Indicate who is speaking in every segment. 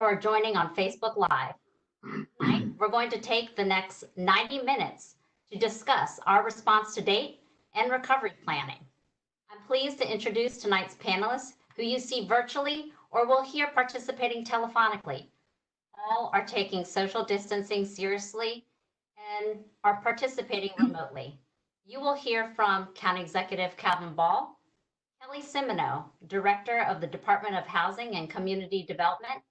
Speaker 1: for joining on Facebook Live. Tonight, we're going to take the next 90 minutes to discuss our response to date and recovery planning. I'm pleased to introduce tonight's panelists who you see virtually or will hear participating telephonically. All are taking social distancing seriously and are participating remotely. You will hear from County Executive Calvin Ball, Kelly Simoneau, Director of the Department of Housing and Community Development,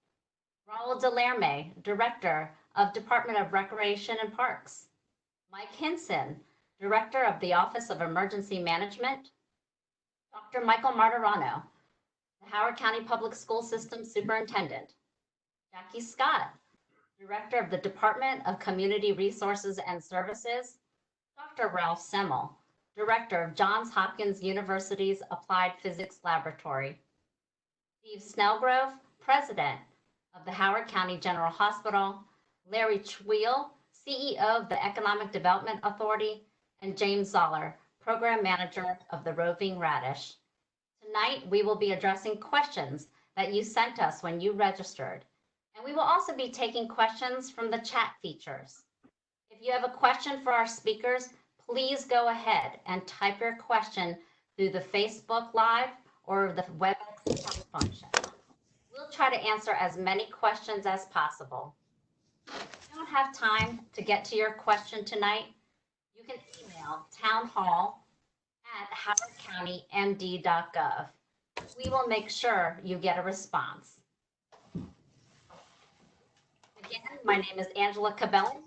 Speaker 1: Raul Delerme, Director of Department of Recreation and Parks, Mike Hinson, Director of the Office of Emergency Management, Dr. Michael Martirano, the Howard County Public School System Superintendent, Jackie Scott, Director of the Department of Community Resources and Services, Dr. Ralph Semmel, Director of Johns Hopkins University's Applied Physics Laboratory, Steve Snellgrove, President of the Howard County General Hospital, Larry Tweel, CEO of the Economic Development Authority, and James Zoller, Program Manager of the Roving Radish. Tonight, we will be addressing questions that you sent us when you registered, and we will also be taking questions from the chat features. If you have a question for our speakers, please go ahead and type your question through the Facebook Live or the WebEx chat function. We'll try to answer as many questions as possible. If you don't have time to get to your question tonight, you can email townhall@howardcountymd.gov. We will make sure you get a response. Again, my name is Angela Cabellin,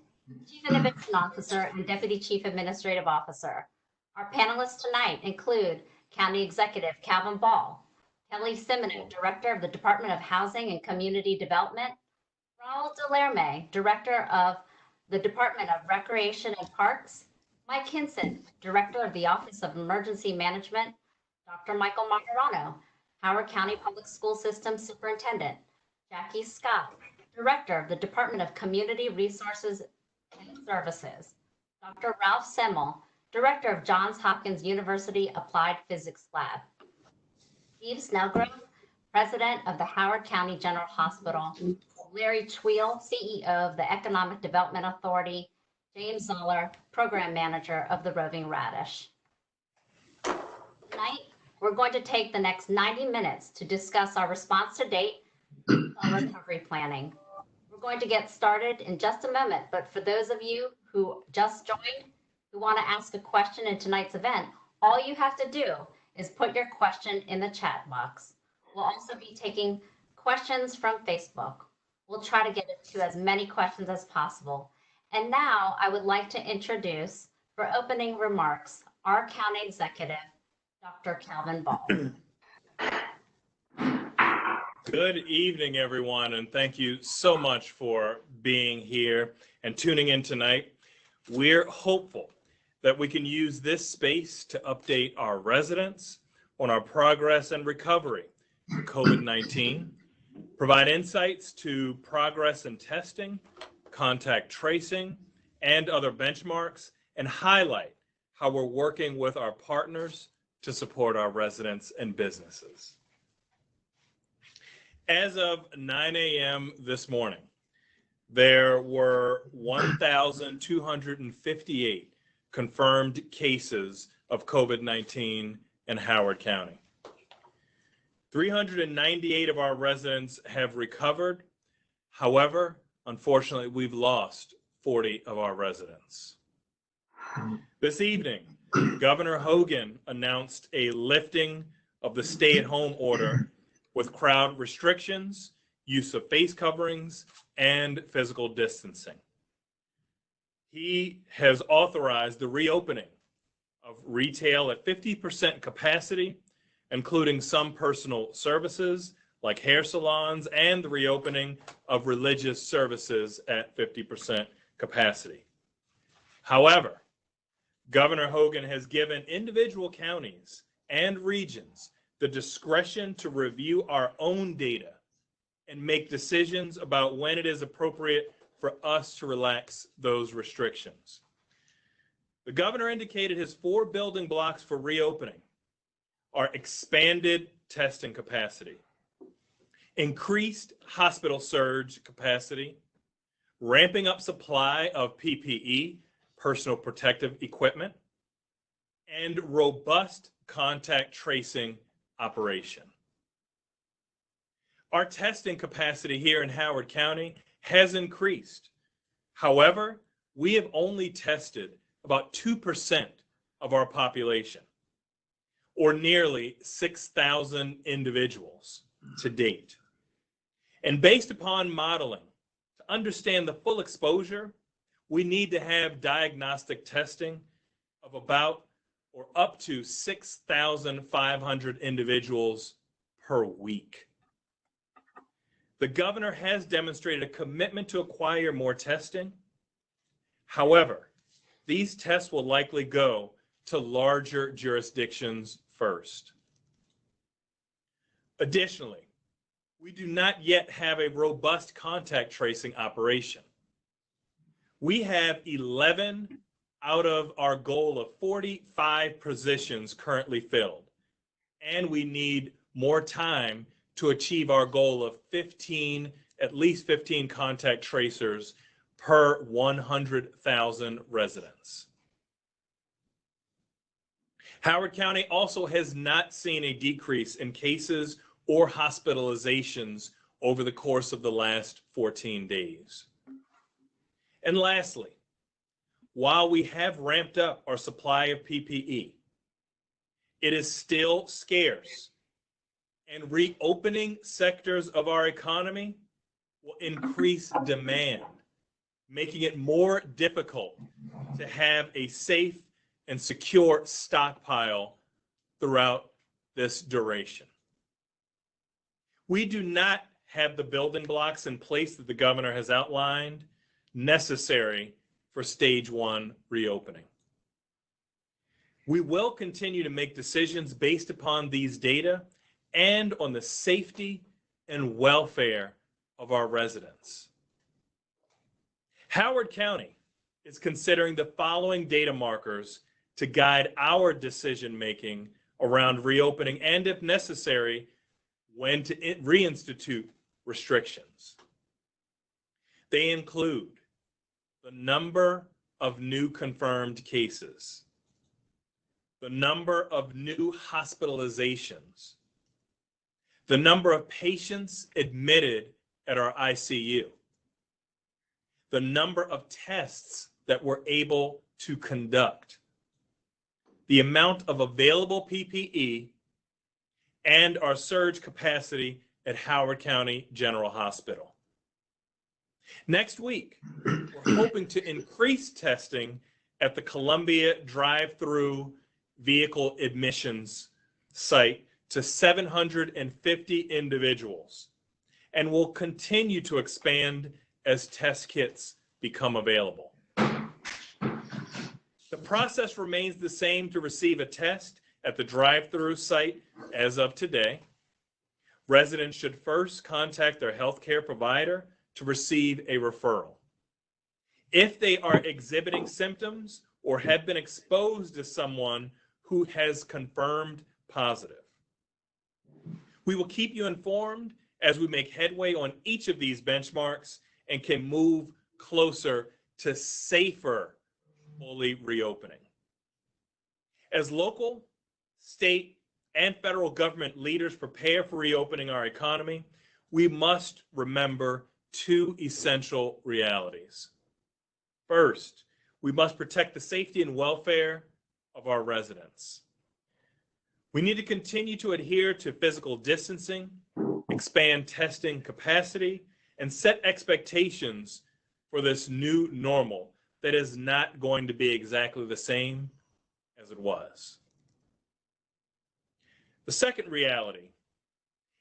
Speaker 1: Chief Innovation Officer and Deputy Chief Administrative Officer. Our panelists tonight include County Executive Calvin Ball, Kelly Simoneau, Director of the Department of Housing and Community Development, Raul Delerme, Director of the Department of Recreation and Parks, Mike Hinson, Director of the Office of Emergency Management, Dr. Michael Martirano, Howard County Public School System Superintendent, Jackie Scott, Director of the Department of Community Resources and Services, Dr. Ralph Semmel, Director of Johns Hopkins University Applied Physics Lab, Steve Snellgrove, President of the Howard County General Hospital, Larry Tweel, CEO of the Economic Development Authority, James Zoller, Program Manager of the Roving Radish. Tonight, we're going to take the next 90 minutes to discuss our response to date and recovery planning. We're going to get started in just a moment, but for those of you who just joined, who want to ask a question in tonight's event, all you have to do is put your question in the chat box. We'll also be taking questions from Facebook. We'll try to get to as many questions as possible. And now I would like to introduce, for opening remarks, our County Executive, Dr. Calvin Ball.
Speaker 2: Good evening, everyone, and thank you so much for being here and tuning in tonight. We're hopeful that we can use this space to update our residents on our progress and recovery from COVID-19, provide insights to progress in testing, contact tracing, and other benchmarks, and highlight how we're working with our partners to support our residents and businesses. As of 9 a.m. this morning, there were 1,258 confirmed cases of COVID-19 in Howard County. 398 of our residents have recovered. However, unfortunately, we've lost 40 of our residents. This evening, Governor Hogan announced a lifting of the stay-at-home order with crowd restrictions, use of face coverings, and physical distancing. He has authorized the reopening of retail at 50% capacity, including some personal services like hair salons, and the reopening of religious services at 50% capacity. However, Governor Hogan has given individual counties and regions the discretion to review our own data and make decisions about when it is appropriate for us to relax those restrictions. The governor indicated his 4 building blocks for reopening are expanded testing capacity, increased hospital surge capacity, ramping up supply of PPE, personal protective equipment, and robust contact tracing operation. Our testing capacity here in Howard County has increased. However, we have only tested about 2% of our population, or nearly 6,000 individuals to date. And based upon modeling, to understand the full exposure, we need to have diagnostic testing of about or up to 6,500 individuals per week. The governor has demonstrated a commitment to acquire more testing. However, these tests will likely go to larger jurisdictions first. Additionally, we do not yet have a robust contact tracing operation. We have 11 out of our goal of 45 positions currently filled, and we need more time to achieve our goal of 15, at least 15 contact tracers per 100,000 residents. Howard County also has not seen a decrease in cases or hospitalizations over the course of the last 14 days. And lastly, while we have ramped up our supply of PPE, it is still scarce, and reopening sectors of our economy will increase demand, making it more difficult to have a safe and secure stockpile throughout this duration. We do not have the building blocks in place that the governor has outlined necessary for stage 1 reopening. We will continue to make decisions based upon these data and on the safety and welfare of our residents. Howard County is considering the following data markers to guide our decision-making around reopening and, if necessary, when to reinstitute restrictions. They include the number of new confirmed cases, the number of new hospitalizations, the number of patients admitted at our ICU, the number of tests that we're able to conduct, the amount of available PPE, and our surge capacity at Howard County General Hospital. Next week, we're hoping to increase testing at the Columbia drive-through vehicle admissions site to 750 individuals, and will continue to expand as test kits become available. The process remains the same to receive a test at the drive-through site as of today. Residents should first contact their healthcare provider to receive a referral. If they are exhibiting symptoms or have been exposed to someone who has confirmed positive, we will keep you informed as we make headway on each of these benchmarks and can move closer to safer fully reopening. As local, state, and federal government leaders prepare for reopening our economy, we must remember two essential realities. First, we must protect the safety and welfare of our residents. We need to continue to adhere to physical distancing, expand testing capacity, and set expectations for this new normal that is not going to be exactly the same as it was. The second reality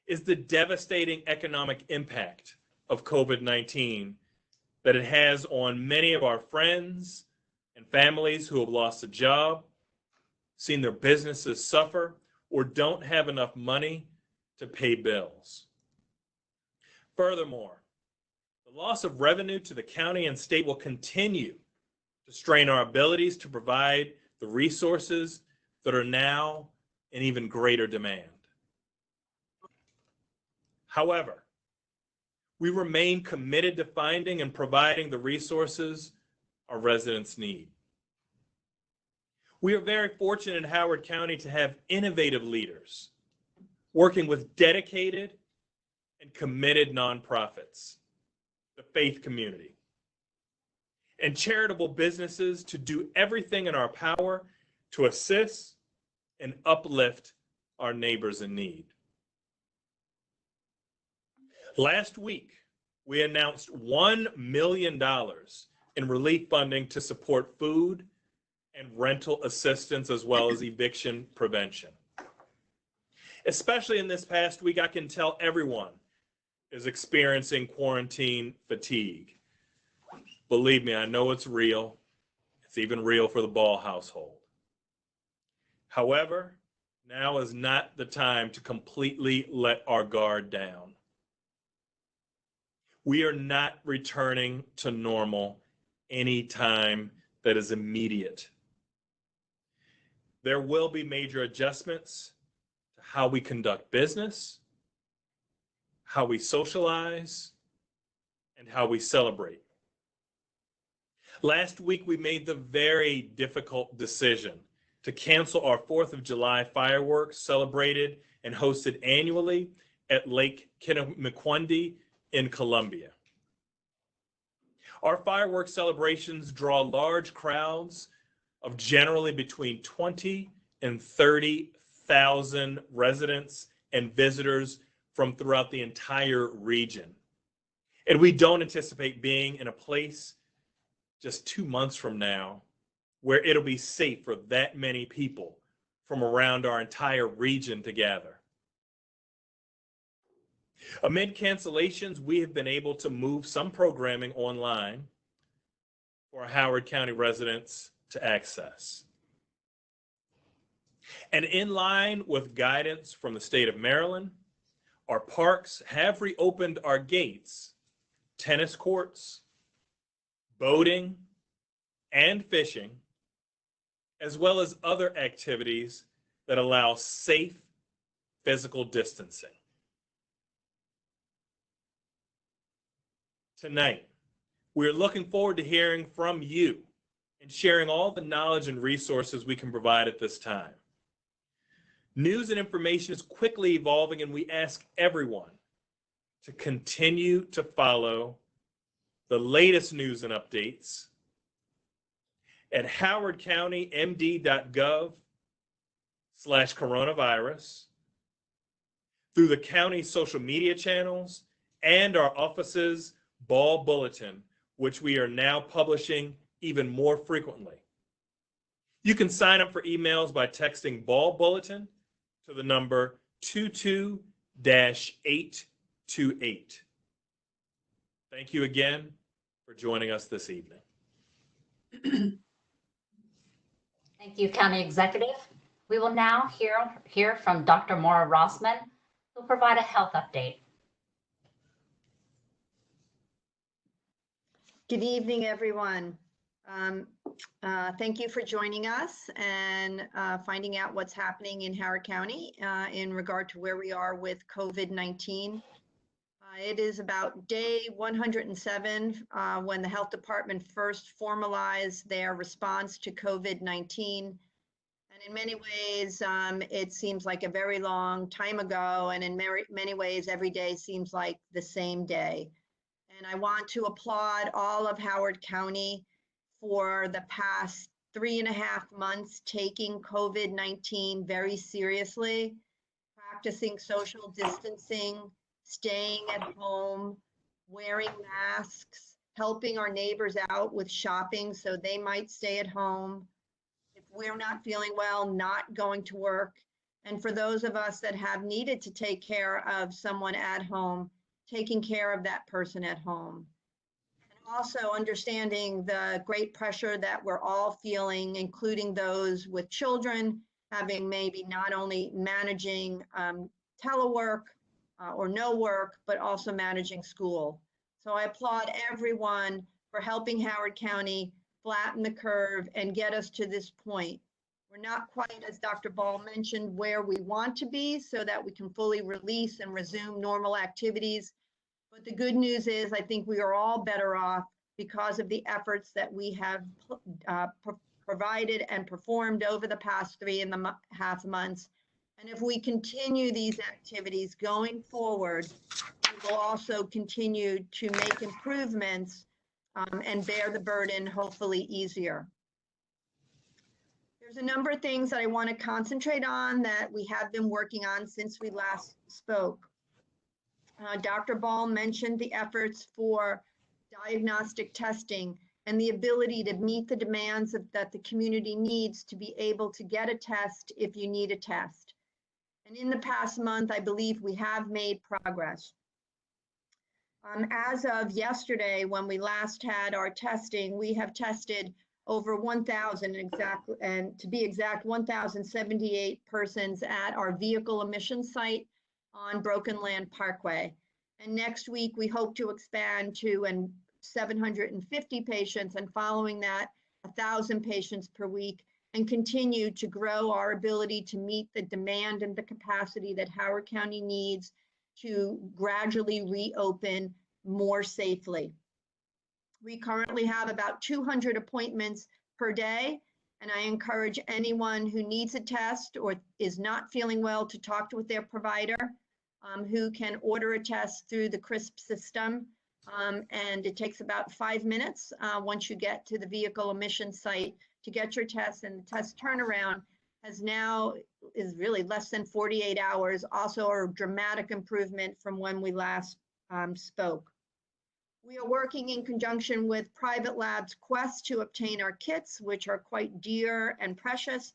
Speaker 2: is the devastating economic impact of COVID-19 that it has on many of our friends and families who have lost a job, seen their businesses suffer, or don't have enough money to pay bills. Furthermore, the loss of revenue to the county and state will continue to strain our abilities to provide the resources that are now in even greater demand. However, we remain committed to finding and providing the resources our residents need. We are very fortunate in Howard County to have innovative leaders working with dedicated and committed nonprofits, the faith community, and charitable businesses to do everything in our power to assist and uplift our neighbors in need. Last week, we announced $1 million in relief funding to support food and rental assistance, as well as eviction prevention. Especially in this past week, I can tell everyone is experiencing quarantine fatigue. Believe me, I know it's real. It's even real for the Ball household. However, now is not the time to completely let our guard down. We are not returning to normal anytime that is immediate. There will be major adjustments to how we conduct business, how we socialize, and how we celebrate. Last week, we made the very difficult decision to cancel our 4th of July fireworks celebrated and hosted annually at Lake Kinnamqundi in Columbia. Our fireworks celebrations draw large crowds of generally between 20 and 30,000 residents and visitors from throughout the entire region. And we don't anticipate being in a place just 2 months from now where it'll be safe for that many people from around our entire region to gather. Amid cancellations, we have been able to move some programming online for our Howard County residents to access. And in line with guidance from the state of Maryland, our parks have reopened our gates, tennis courts, boating, and fishing, as well as other activities that allow safe physical distancing. Tonight, we're looking forward to hearing from you and sharing all the knowledge and resources we can provide at this time. News and information is quickly evolving, and we ask everyone to continue to follow the latest news and updates at howardcountymd.gov/coronavirus, through the county social media channels, and our office's Ball Bulletin, which we are now publishing even more frequently. You can sign up for emails by texting Ball Bulletin to the number 22-828. Thank you again for joining us this evening.
Speaker 1: Thank you, County Executive. We will now hear from Dr. Maura Rossman, who will provide a health update.
Speaker 3: Good evening, everyone. Thank you for joining us and finding out what's happening in Howard County in regard to where we are with COVID-19. It is about day 107 when the health department first formalized their response to COVID-19. And in many ways, it seems like a very long time ago. And in many ways, every day seems like the same day. And I want to applaud all of Howard County for the past 3.5 months taking COVID-19 very seriously, practicing social distancing, staying at home, wearing masks, helping our neighbors out with shopping so they might stay at home. If we're not feeling well, not going to work. And for those of us that have needed to take care of someone at home, taking care of that person at home. And also understanding the great pressure that we're all feeling, including those with children, having maybe not only managing telework or no work, but also managing school. So I applaud everyone for helping Howard County flatten the curve and get us to this point. We're not quite, as Dr. Ball mentioned, where we want to be so that we can fully release and resume normal activities, But the good news is I think we are all better off because of the efforts that we have provided and performed over the past 3.5 months. And if we continue these activities going forward, we will also continue to make improvements and bear the burden hopefully easier. There's a number of things that I want to concentrate on that we have been working on since we last spoke. Dr. Ball mentioned the efforts for diagnostic testing and the ability to meet the demands that the community needs to be able to get a test if you need a test. And in the past month, I believe we have made progress. As of yesterday, when we last had our testing, we have tested over 1,000 exactly, and to be exact, 1,078 persons at our vehicle emission site on Broken Land Parkway. And next week, we hope to expand to 750 patients, and following that, 1,000 patients per week, and continue to grow our ability to meet the demand and the capacity that Howard County needs to gradually reopen more safely. We currently have about 200 appointments per day, and I encourage anyone who needs a test or is not feeling well to talk with their provider, who can order a test through the CRISP system. And it takes about 5 minutes once you get to the vehicle emission site to get your test, and the test turnaround is really less than 48 hours, also a dramatic improvement from when we last spoke. We are working in conjunction with Private Labs Quest to obtain our kits, which are quite dear and precious.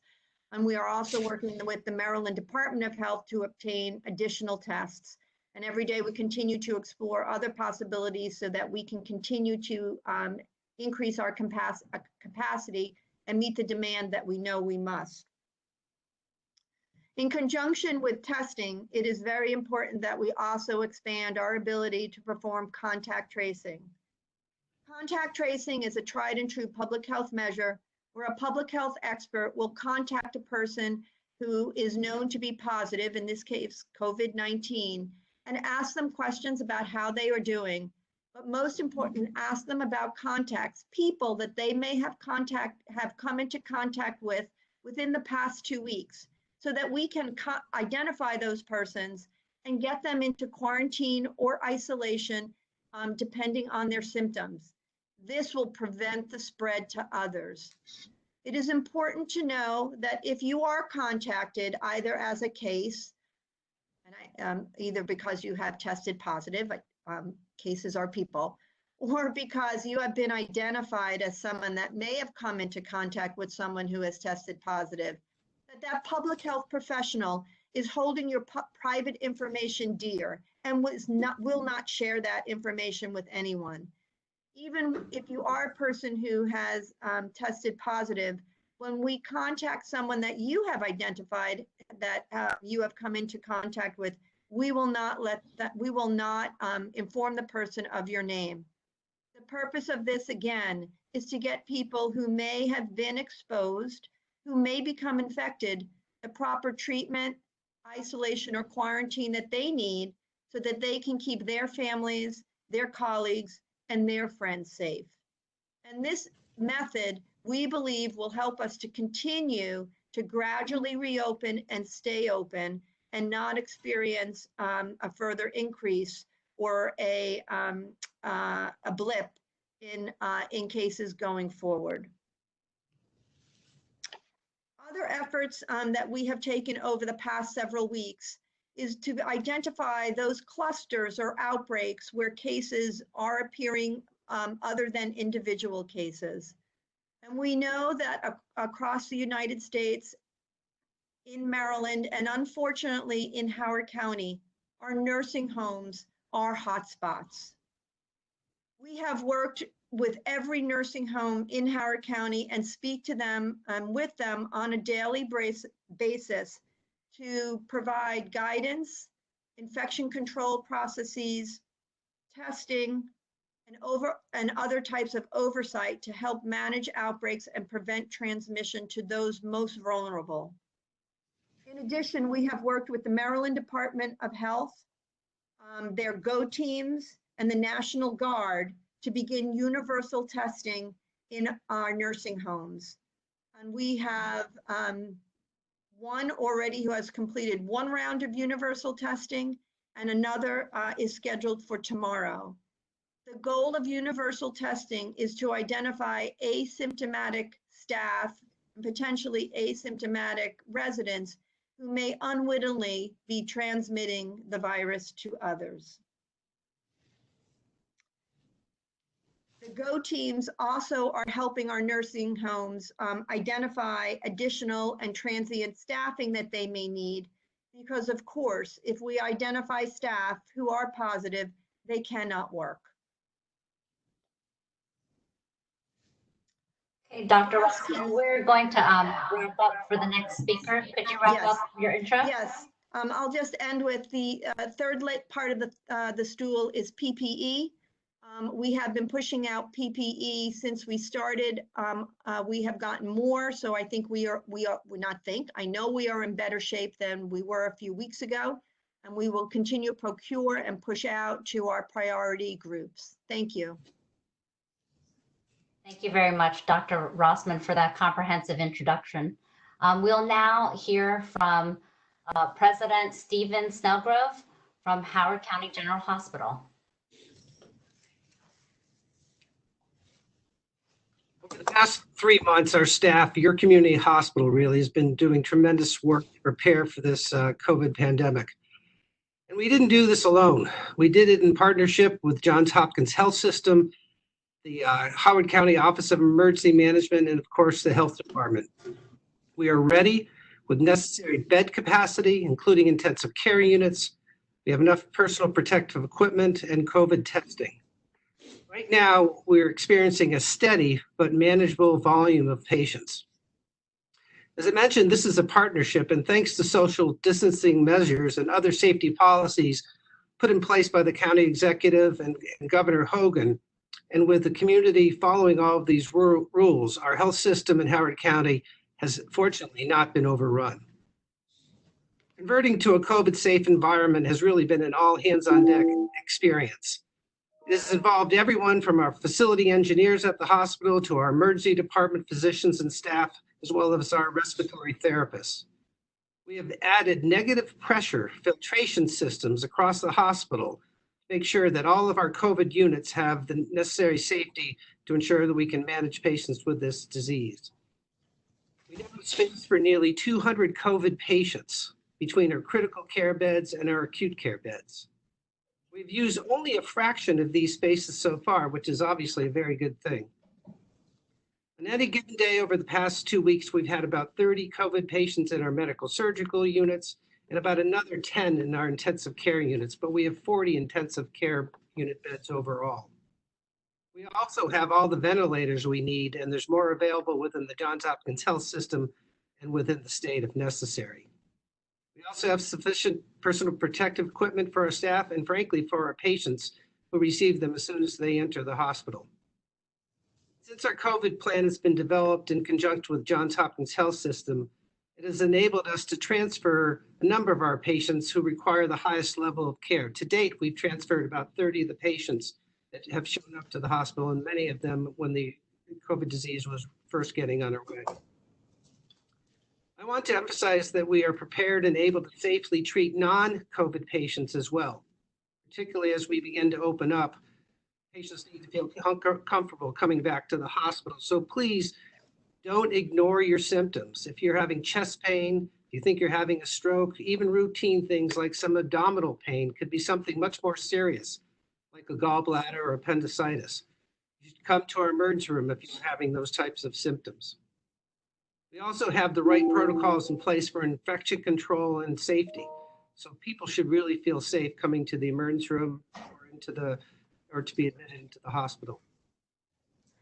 Speaker 3: And we are also working with the Maryland Department of Health to obtain additional tests. And every day we continue to explore other possibilities so that we can continue to increase our capacity and meet the demand that we know we must. In conjunction with testing, it is very important that we also expand our ability to perform contact tracing. Contact tracing is a tried and true public health measure where a public health expert will contact a person who is known to be positive, in this case, COVID-19, and ask them questions about how they are doing. But most important, ask them about contacts, people that they may have come into contact with within the past 2 weeks, so that we can identify those persons and get them into quarantine or isolation, depending on their symptoms. This will prevent the spread to others. It is important to know that if you are contacted either as a case, and either because you have tested positive, cases are people, or because you have been identified as someone that may have come into contact with someone who has tested positive, that public health professional is holding your private information dear and will not share that information with anyone. Even if you are a person who has tested positive, when we contact someone that you have identified that you have come into contact with, we will not inform the person of your name. The purpose of this, again, is to get people who may have been exposed, who may become infected, the proper treatment, isolation, or quarantine that they need so that they can keep their families, their colleagues, and their friends safe. And this method, we believe, will help us to continue to gradually reopen and stay open and not experience a further increase or a blip in cases going forward. Other efforts that we have taken over the past several weeks is to identify those clusters or outbreaks where cases are appearing other than individual cases. And we know that across the United States, in Maryland, and unfortunately in Howard County, our nursing homes are hotspots. We have worked with every nursing home in Howard County and speak to them with them on a daily basis to provide guidance, infection control processes, testing, and other types of oversight to help manage outbreaks and prevent transmission to those most vulnerable. In addition, we have worked with the Maryland Department of Health, their GO teams, and the National Guard to begin universal testing in our nursing homes. And we have one already who has completed one round of universal testing, and another is scheduled for tomorrow. The goal of universal testing is to identify asymptomatic staff and potentially asymptomatic residents who may unwittingly be transmitting the virus to others. The GO teams also are helping our nursing homes identify additional and transient staffing that they may need, because of course, if we identify staff who are positive, they cannot work.
Speaker 1: Okay, Dr. Russell, we're going to wrap up for the next speaker. Could you wrap
Speaker 3: Yes.
Speaker 1: up your intro?
Speaker 3: Yes, I'll just end with the third part of the stool is PPE. We have been pushing out PPE since we started. We have gotten more, so I think I know we are in better shape than we were a few weeks ago, and we will continue to procure and push out to our priority groups. Thank you.
Speaker 1: Thank you very much, Dr. Rossman, for that comprehensive introduction. We'll now hear from President Stephen Snellgrove from Howard County General Hospital.
Speaker 4: Over the past 3 months, our staff, your community hospital really has been doing tremendous work to prepare for this COVID pandemic. And we didn't do this alone. We did it in partnership with Johns Hopkins Health System, the Howard County Office of Emergency Management, and of course, the Health Department. We are ready with necessary bed capacity, including intensive care units. We have enough personal protective equipment and COVID testing. Right now, we're experiencing a steady but manageable volume of patients. As I mentioned, this is a partnership, and thanks to social distancing measures and other safety policies put in place by the county executive and Governor Hogan, and with the community following all of these rules, our health system in Howard County has fortunately not been overrun. Converting to a COVID-safe environment has really been an all-hands-on-deck experience. This has involved everyone from our facility engineers at the hospital to our emergency department physicians and staff, as well as our respiratory therapists. We have added negative pressure filtration systems across the hospital to make sure that all of our COVID units have the necessary safety to ensure that we can manage patients with this disease. We now have space for nearly 200 COVID patients between our critical care beds and our acute care beds. We've used only a fraction of these spaces so far, which is obviously a very good thing. On any given day over the past 2 weeks, we've had about 30 COVID patients in our medical surgical units and about another 10 in our intensive care units, but we have 40 intensive care unit beds overall. We also have all the ventilators we need, and there's more available within the Johns Hopkins Health System and within the state if necessary. We also have sufficient personal protective equipment for our staff and frankly for our patients who receive them as soon as they enter the hospital. Since our COVID plan has been developed in conjunction with Johns Hopkins Health System, it has enabled us to transfer a number of our patients who require the highest level of care. To date, we've transferred about 30 of the patients that have shown up to the hospital, and many of them when the COVID disease was first getting underway. I want to emphasize that we are prepared and able to safely treat non-COVID patients as well. Particularly as we begin to open up, patients need to feel comfortable coming back to the hospital. So please don't ignore your symptoms. If you're having chest pain, if you think you're having a stroke, even routine things like some abdominal pain could be something much more serious, like a gallbladder or appendicitis. You should come to our emergency room if you're having those types of symptoms. We also have the right protocols in place for infection control and safety. So people should really feel safe coming to the emergency room or to be admitted into the hospital.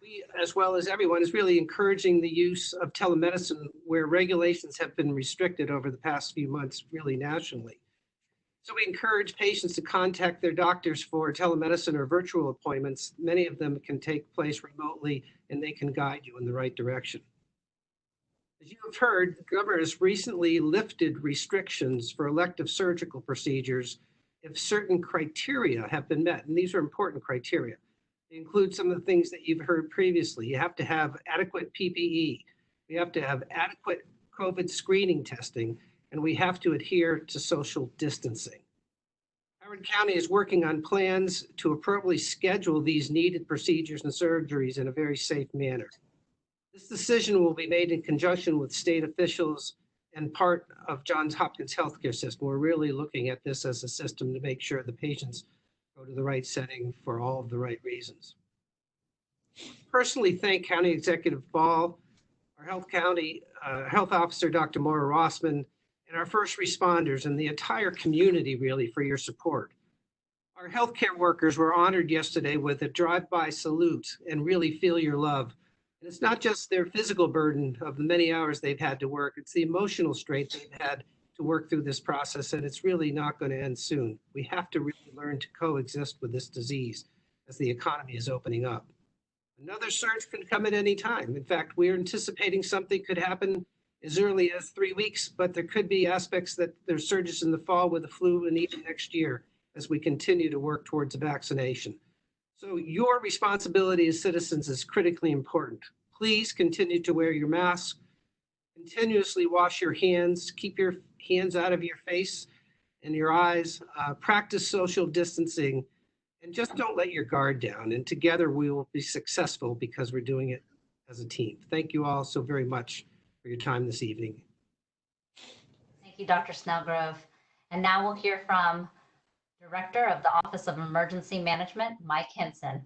Speaker 4: We, as well as everyone, is really encouraging the use of telemedicine where regulations have been restricted over the past few months, really nationally. So we encourage patients to contact their doctors for telemedicine or virtual appointments. Many of them can take place remotely and they can guide you in the right direction. As you have heard, the governor has recently lifted restrictions for elective surgical procedures if certain criteria have been met, and these are important criteria. They include some of the things that you've heard previously. You have to have adequate PPE. We have to have adequate COVID screening testing, and we have to adhere to social distancing. Howard County is working on plans to appropriately schedule these needed procedures and surgeries in a very safe manner. This decision will be made in conjunction with state officials and part of Johns Hopkins healthcare system. We're really looking at this as a system to make sure the patients go to the right setting for all of the right reasons. Personally, thank County Executive Ball, our health officer, Dr. Maura Rossman, and our first responders and the entire community really for your support. Our healthcare workers were honored yesterday with a drive-by salute and really feel your love. And it's not just their physical burden of the many hours they've had to work, it's the emotional strain they've had to work through this process, and it's really not going to end soon. We have to really learn to coexist with this disease as the economy is opening up. Another surge can come at any time. In fact, we're anticipating something could happen as early as 3 weeks, but there could be aspects that there's surges in the fall with the flu and even next year as we continue to work towards a vaccination. So your responsibility as citizens is critically important. Please continue to wear your mask, continuously wash your hands, keep your hands out of your face and your eyes, practice social distancing, and just don't let your guard down. And together we will be successful because we're doing it as a team. Thank you all so very much for your time this evening.
Speaker 1: Thank you, Dr. Snellgrove. And now we'll hear from Director of the Office of Emergency Management, Mike Hinson.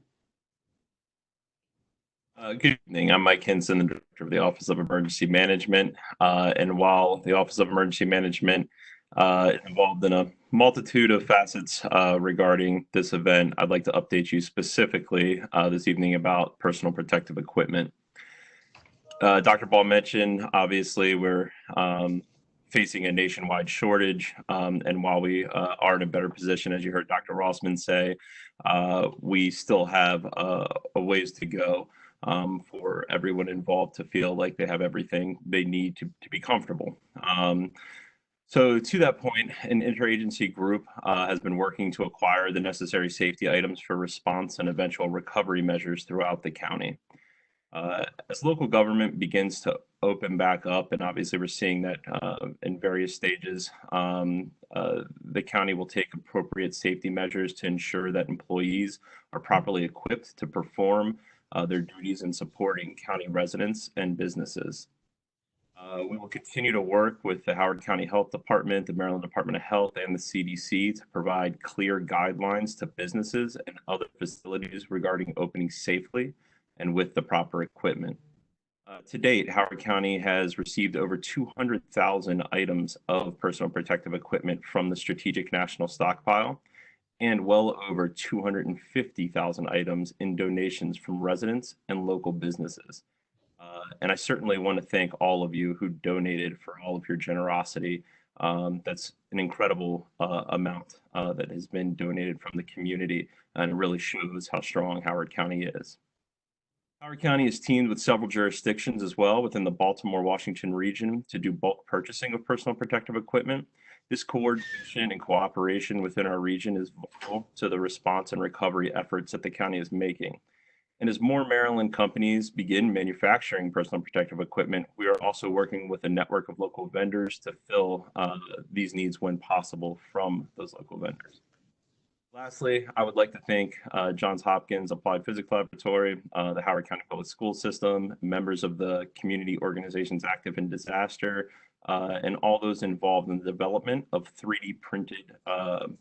Speaker 5: Good evening. I'm Mike Hinson, the Director of the Office of Emergency Management. And while the Office of Emergency Management is involved in a multitude of facets regarding this event, I'd like to update you specifically this evening about personal protective equipment. Dr. Ball mentioned, obviously, we're facing a nationwide shortage. And while we are in a better position, as you heard Dr. Rossman say, we still have a ways to go for everyone involved to feel like they have everything they need to be comfortable. So to that point, an interagency group has been working to acquire the necessary safety items for response and eventual recovery measures throughout the county. As local government begins to open back up, and obviously we're seeing that in various stages, the county will take appropriate safety measures to ensure that employees are properly equipped to perform their duties in supporting county residents and businesses. We will continue to work with the Howard County Health Department, the Maryland Department of Health, and the CDC to provide clear guidelines to businesses and other facilities regarding opening safely and with the proper equipment. To date, Howard County has received over 200,000 items of personal protective equipment from the Strategic National Stockpile and well over 250,000 items in donations from residents and local businesses. And I certainly want to thank all of you who donated for all of your generosity. That's an incredible amount that has been donated from the community, and it really shows how strong Howard County is. Howard County is teamed with several jurisdictions as well within the Baltimore-Washington region to do bulk purchasing of personal protective equipment. This coordination and cooperation within our region is vital to the response and recovery efforts that the county is making. And as more Maryland companies begin manufacturing personal protective equipment, we are also working with a network of local vendors to fill these needs when possible from those local vendors. Lastly, I would like to thank Johns Hopkins Applied Physics Laboratory, the Howard County Public School System, members of the community organizations active in disaster, and all those involved in the development of 3D printed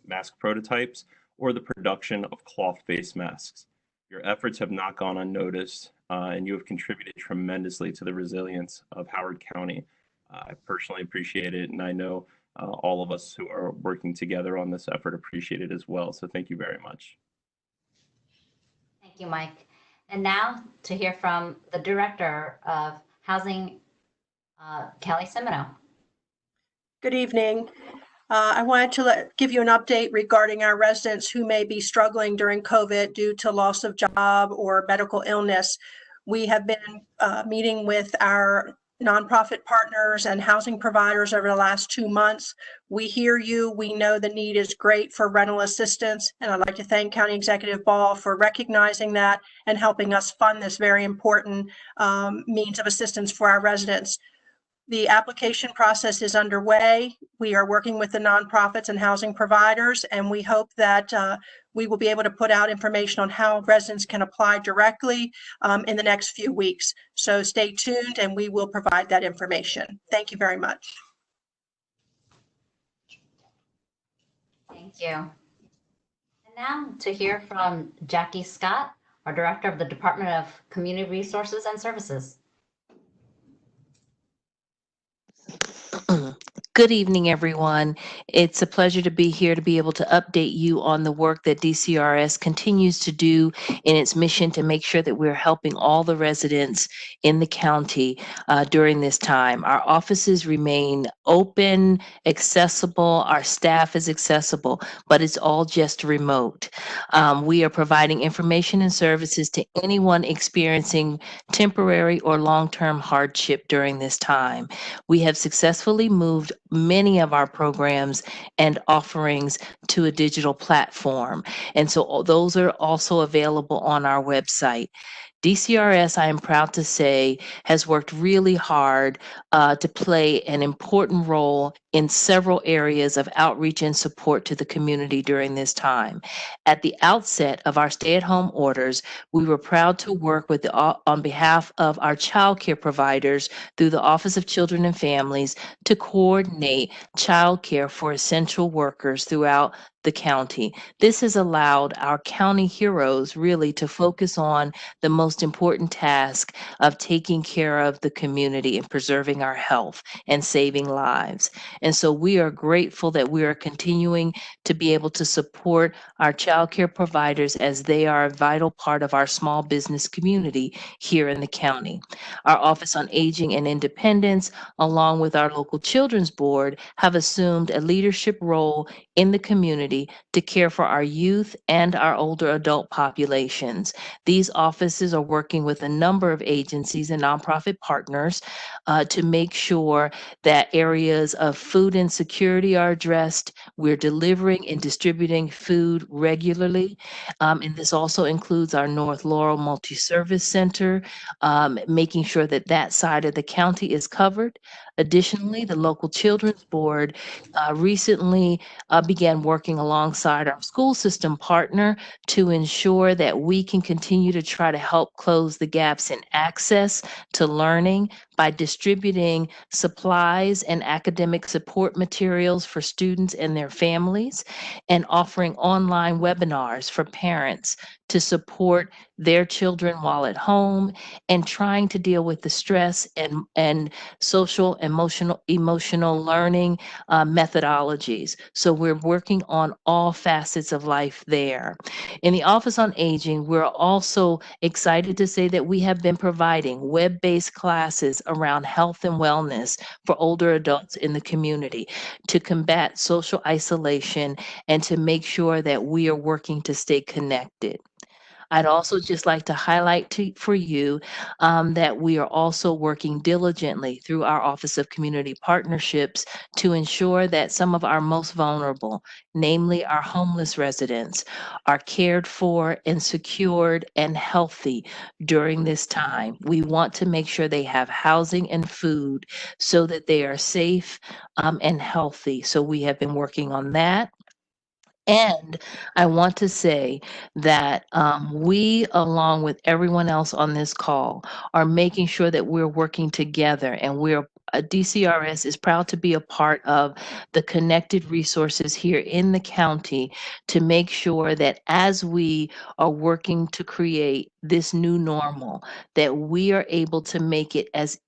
Speaker 5: mask prototypes or the production of cloth face masks. Your efforts have not gone unnoticed, and you have contributed tremendously to the resilience of Howard County. I personally appreciate it, and I know all of us who are working together on this effort appreciate it as well. So thank you very much.
Speaker 1: Thank you, Mike. And now to hear from the Director of Housing, Kelly Simoneau.
Speaker 6: Good evening. I wanted to give you an update regarding our residents who may be struggling during COVID due to loss of job or medical illness. We have been meeting with our nonprofit partners and housing providers over the last 2 months. We hear you. We know the need is great for rental assistance. And I'd like to thank County Executive Ball for recognizing that and helping us fund this very important means of assistance for our residents. The application process is underway. We are working with the nonprofits and housing providers, and we hope that we will be able to put out information on how residents can apply directly in the next few weeks. So stay tuned and we will provide that information. Thank you very much.
Speaker 1: Thank you. And now to hear from Jackie Scott, our Director of the Department of Community Resources and Services.
Speaker 7: Good evening, everyone. It's a pleasure to be here to be able to update you on the work that DCRS continues to do in its mission to make sure that we're helping all the residents in the county during this time. Our offices remain open, accessible, our staff is accessible, but it's all just remote. We are providing information and services to anyone experiencing temporary or long-term hardship during this time. We have successfully moved many of our programs and offerings to a digital platform. And so those are also available on our website. DCRS, I am proud to say, has worked really hard to play an important role in several areas of outreach and support to the community during this time. At the outset of our stay-at-home orders, we were proud to work with on behalf of our child care providers through the Office of Children and Families to coordinate child care for essential workers throughout the county. This has allowed our county heroes really to focus on the most important task of taking care of the community and preserving our health and saving lives. And so we are grateful that we are continuing to be able to support our child care providers as they are a vital part of our small business community here in the county. Our Office on Aging and Independence, along with our local Children's Board, have assumed a leadership role in the community to care for our youth and our older adult populations. These offices are working with a number of agencies and nonprofit partners to make sure that areas of food insecurity are addressed. We're delivering and distributing food regularly. And this also includes our North Laurel Multi-Service Center, making sure that that side of the county is covered. Additionally, the local Children's Board recently began working alongside our school system partner to ensure that we can continue to try to help close the gaps in access to learning by distributing supplies and academic support materials for students and their families, and offering online webinars for parents to support their children while at home, and trying to deal with the stress and social emotional learning methodologies. So we're working on all facets of life there. In the Office on Aging, we're also excited to say that we have been providing web-based classes around health and wellness for older adults in the community to combat social isolation and to make sure that we are working to stay connected. I'd also just like to highlight for you that we are also working diligently through our Office of Community Partnerships to ensure that some of our most vulnerable, namely our homeless residents, are cared for and secured and healthy during this time. We want to make sure they have housing and food so that they are safe and healthy. So we have been working on that. And I want to say that we, along with everyone else on this call, are making sure that we're working together, and DCRS is proud to be a part of the connected resources here in the county to make sure that as we are working to create this new normal, that we are able to make it as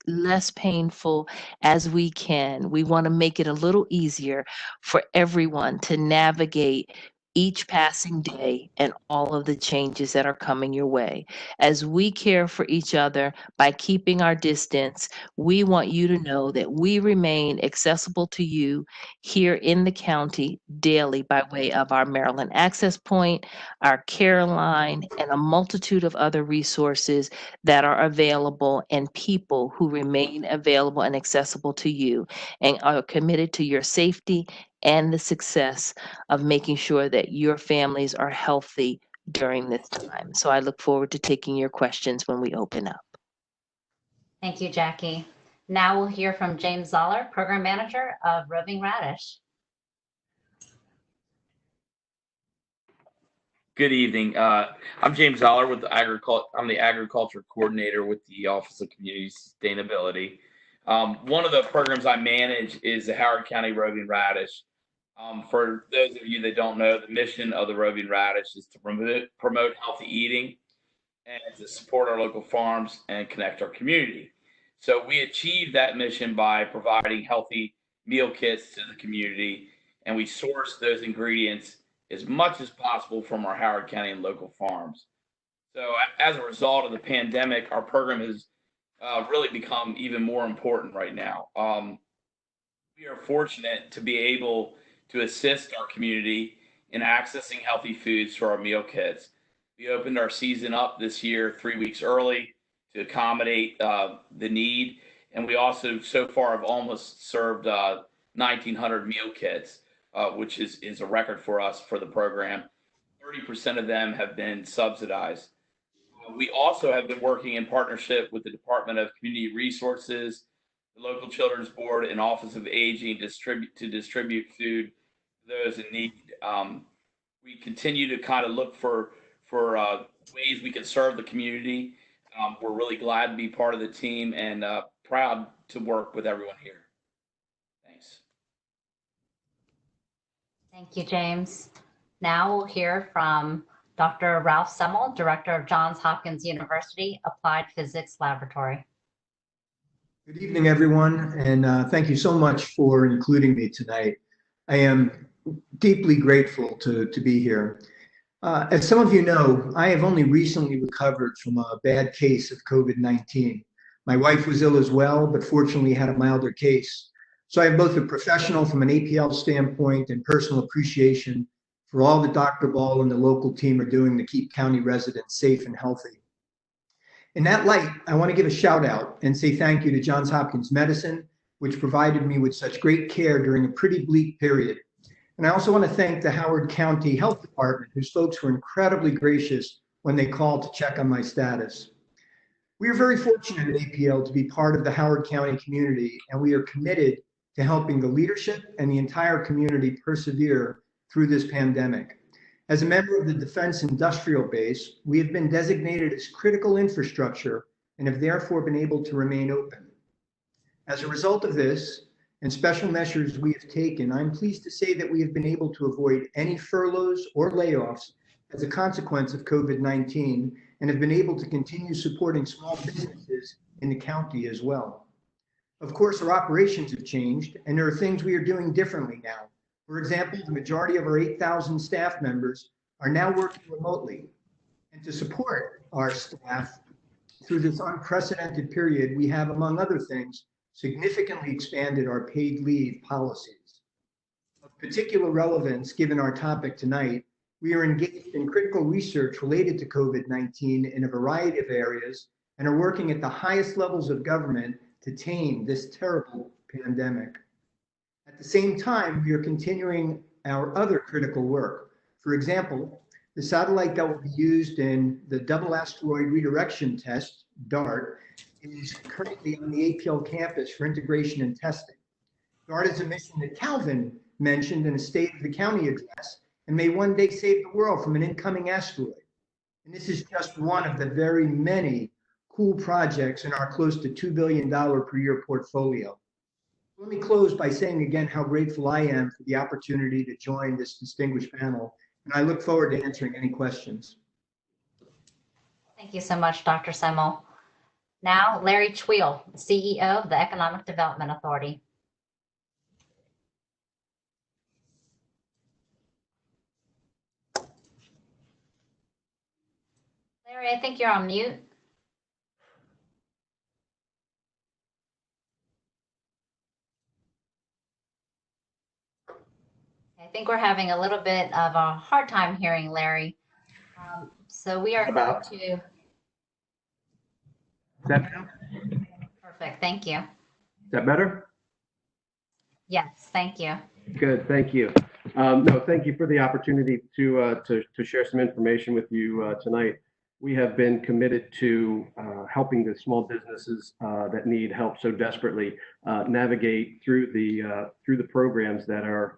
Speaker 7: less painful as we can. We want to make it a little easier for everyone to navigate each passing day and all of the changes that are coming your way. As we care for each other by keeping our distance, we want you to know that we remain accessible to you here in the county daily by way of our Maryland Access Point, our Care Line, and a multitude of other resources that are available, and people who remain available and accessible to you and are committed to your safety and the success of making sure that your families are healthy during this time. So I look forward to taking your questions when we open up.
Speaker 1: Thank you, Jackie. Now we'll hear from James Zoller, Program Manager of Roving Radish.
Speaker 8: Good evening. I'm James Zoller with the I'm the Agriculture Coordinator with the Office of Community Sustainability. One of the programs I manage is the Howard County Roving Radish. For those of you that don't know, the mission of the Roving Radish is to promote healthy eating and to support our local farms and connect our community. So we achieve that mission by providing healthy meal kits to the community, and we source those ingredients as much as possible from our Howard County and local farms. So as a result of the pandemic, our program has really become even more important right now. We are fortunate to be able to assist our community in accessing healthy foods for our meal kits. We opened our season up this year 3 weeks early to accommodate the need, and we also so far have almost served 1,900 meal kits, which is a record for us for the program. 30% of them have been subsidized. We also have been working in partnership with the Department of Community Resources, the local Children's Board, and Office of Aging to distribute food to those in need. We continue to kind of look for ways we can serve the community. We're really glad to be part of the team and proud to work with everyone here. Thanks.
Speaker 1: Thank you, James. Now we'll hear from Dr. Ralph Semmel, Director of Johns Hopkins University Applied Physics Laboratory.
Speaker 9: Good evening, everyone, and thank you so much for including me tonight. I am deeply grateful to be here. As some of you know, I have only recently recovered from a bad case of COVID-19. My wife was ill as well, but fortunately had a milder case. So I have both a professional from an APL standpoint and personal appreciation for all that Dr. Ball and the local team are doing to keep county residents safe and healthy. In that light, I want to give a shout out and say thank you to Johns Hopkins Medicine, which provided me with such great care during a pretty bleak period. And I also want to thank the Howard County Health Department, whose folks were incredibly gracious when they called to check on my status. We are very fortunate at APL to be part of the Howard County community, and we are committed to helping the leadership and the entire community persevere through this pandemic. As a member of the Defense Industrial Base, we have been designated as critical infrastructure and have therefore been able to remain open. As a result of this and special measures we have taken, I'm pleased to say that we have been able to avoid any furloughs or layoffs as a consequence of COVID-19 and have been able to continue supporting small businesses in the county as well. Of course, our operations have changed, and there are things we are doing differently now. For example, the majority of our 8,000 staff members are now working remotely. And to support our staff through this unprecedented period, we have, among other things, significantly expanded our paid leave policies. Of particular relevance, given our topic tonight, we are engaged in critical research related to COVID-19 in a variety of areas and are working at the highest levels of government to tame this terrible pandemic. At the same time, we are continuing our other critical work. For example, the satellite that will be used in the Double Asteroid Redirection Test, DART, is currently on the APL campus for integration and testing. DART is a mission that Calvin mentioned in a State of the County address and may one day save the world from an incoming asteroid. And this is just one of the very many cool projects in our close to $2 billion per year portfolio. Let me close by saying again how grateful I am for the opportunity to join this distinguished panel, and I look forward to answering any questions.
Speaker 1: Thank you so much, Dr. Semmel. Now, Larry Tweel, CEO of the Economic Development Authority. Larry, I think you're on mute. I think we're having a little bit of a hard time hearing Larry. So we are going to.
Speaker 10: Is that
Speaker 1: Perfect, thank you.
Speaker 10: better?
Speaker 1: Yes, thank you.
Speaker 10: Good, thank you. No, thank you for the opportunity to share some information with you tonight. We have been committed to helping the small businesses that need help so desperately navigate through the programs that are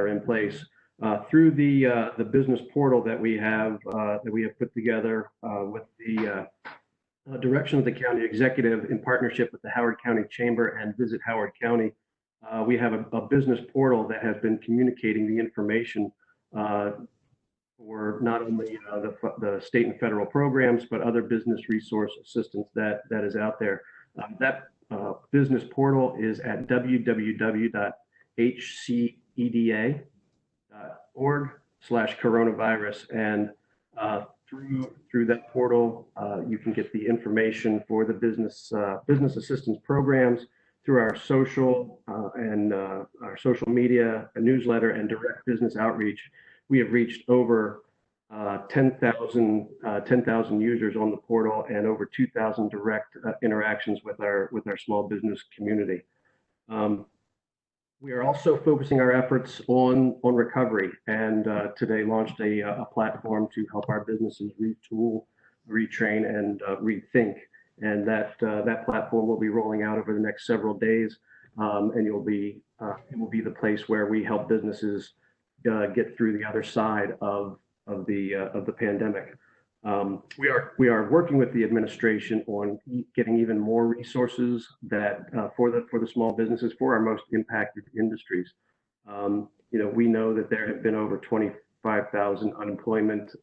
Speaker 10: in place. Through the business portal that we have put together with the direction of the county executive in partnership with the Howard County Chamber and Visit Howard County. We have a business portal that has been communicating the information for not only the state and federal programs, but other business resource assistance that is out there. That business portal is at www.hceda.org/coronavirus. And through that portal, you can get the information for the business assistance programs through our social our social media, a newsletter, and direct business outreach. We have reached over 10,000 users on the portal and over 2,000 direct interactions with our small business community. We are also focusing our efforts on recovery, and today launched a platform to help our businesses retool, retrain, and rethink. And that platform will be rolling out over the next several days, and it will be the place where we help businesses get through the other side of the pandemic. We are working with the administration on getting even more resources that for the small businesses, for our most impacted industries. We know that there have been over 25,000 unemployment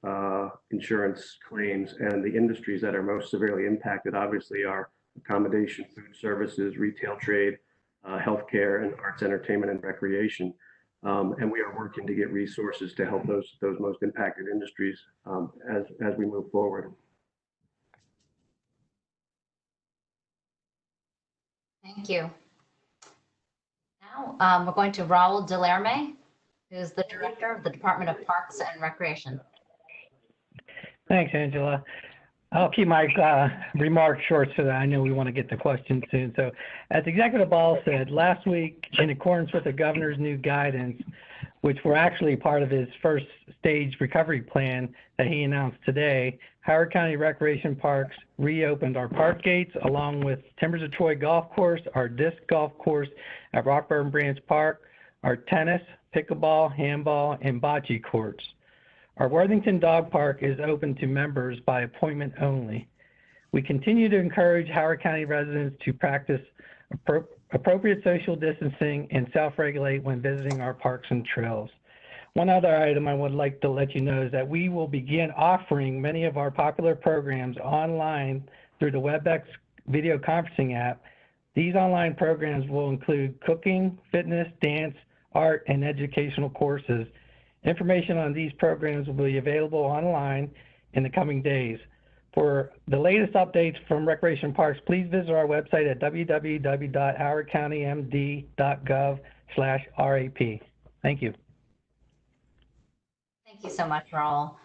Speaker 10: insurance claims, and the industries that are most severely impacted obviously are accommodation, food services, retail trade, healthcare, and arts, entertainment, and recreation. And we are working to get resources to help those most impacted industries as we move forward.
Speaker 1: Thank you. Now we're going to Raul Delerme, who's the Director of the Department of Parks and Recreation.
Speaker 11: Thanks, Angela. I'll keep my remarks short so that I know we want to get to questions soon. So as Executive Ball said, last week, in accordance with the governor's new guidance, which were actually part of his first stage recovery plan that he announced today, Howard County Recreation Parks reopened our park gates along with Timbers of Troy Golf Course, our disc golf course at Rockburn Branch Park, our tennis, pickleball, handball, and bocce courts. Our Worthington Dog Park is open to members by appointment only. We continue to encourage Howard County residents to practice appropriate social distancing and self-regulate when visiting our parks and trails. One other item I would like to let you know is that we will begin offering many of our popular programs online through the WebEx video conferencing app. These online programs will include cooking, fitness, dance, art, and educational courses. Information on these programs will be available online in the coming days. For the latest updates from Recreation Parks, please visit our website at www.howardcountymd.gov/RAP. Thank you.
Speaker 1: Thank you so much, Raul.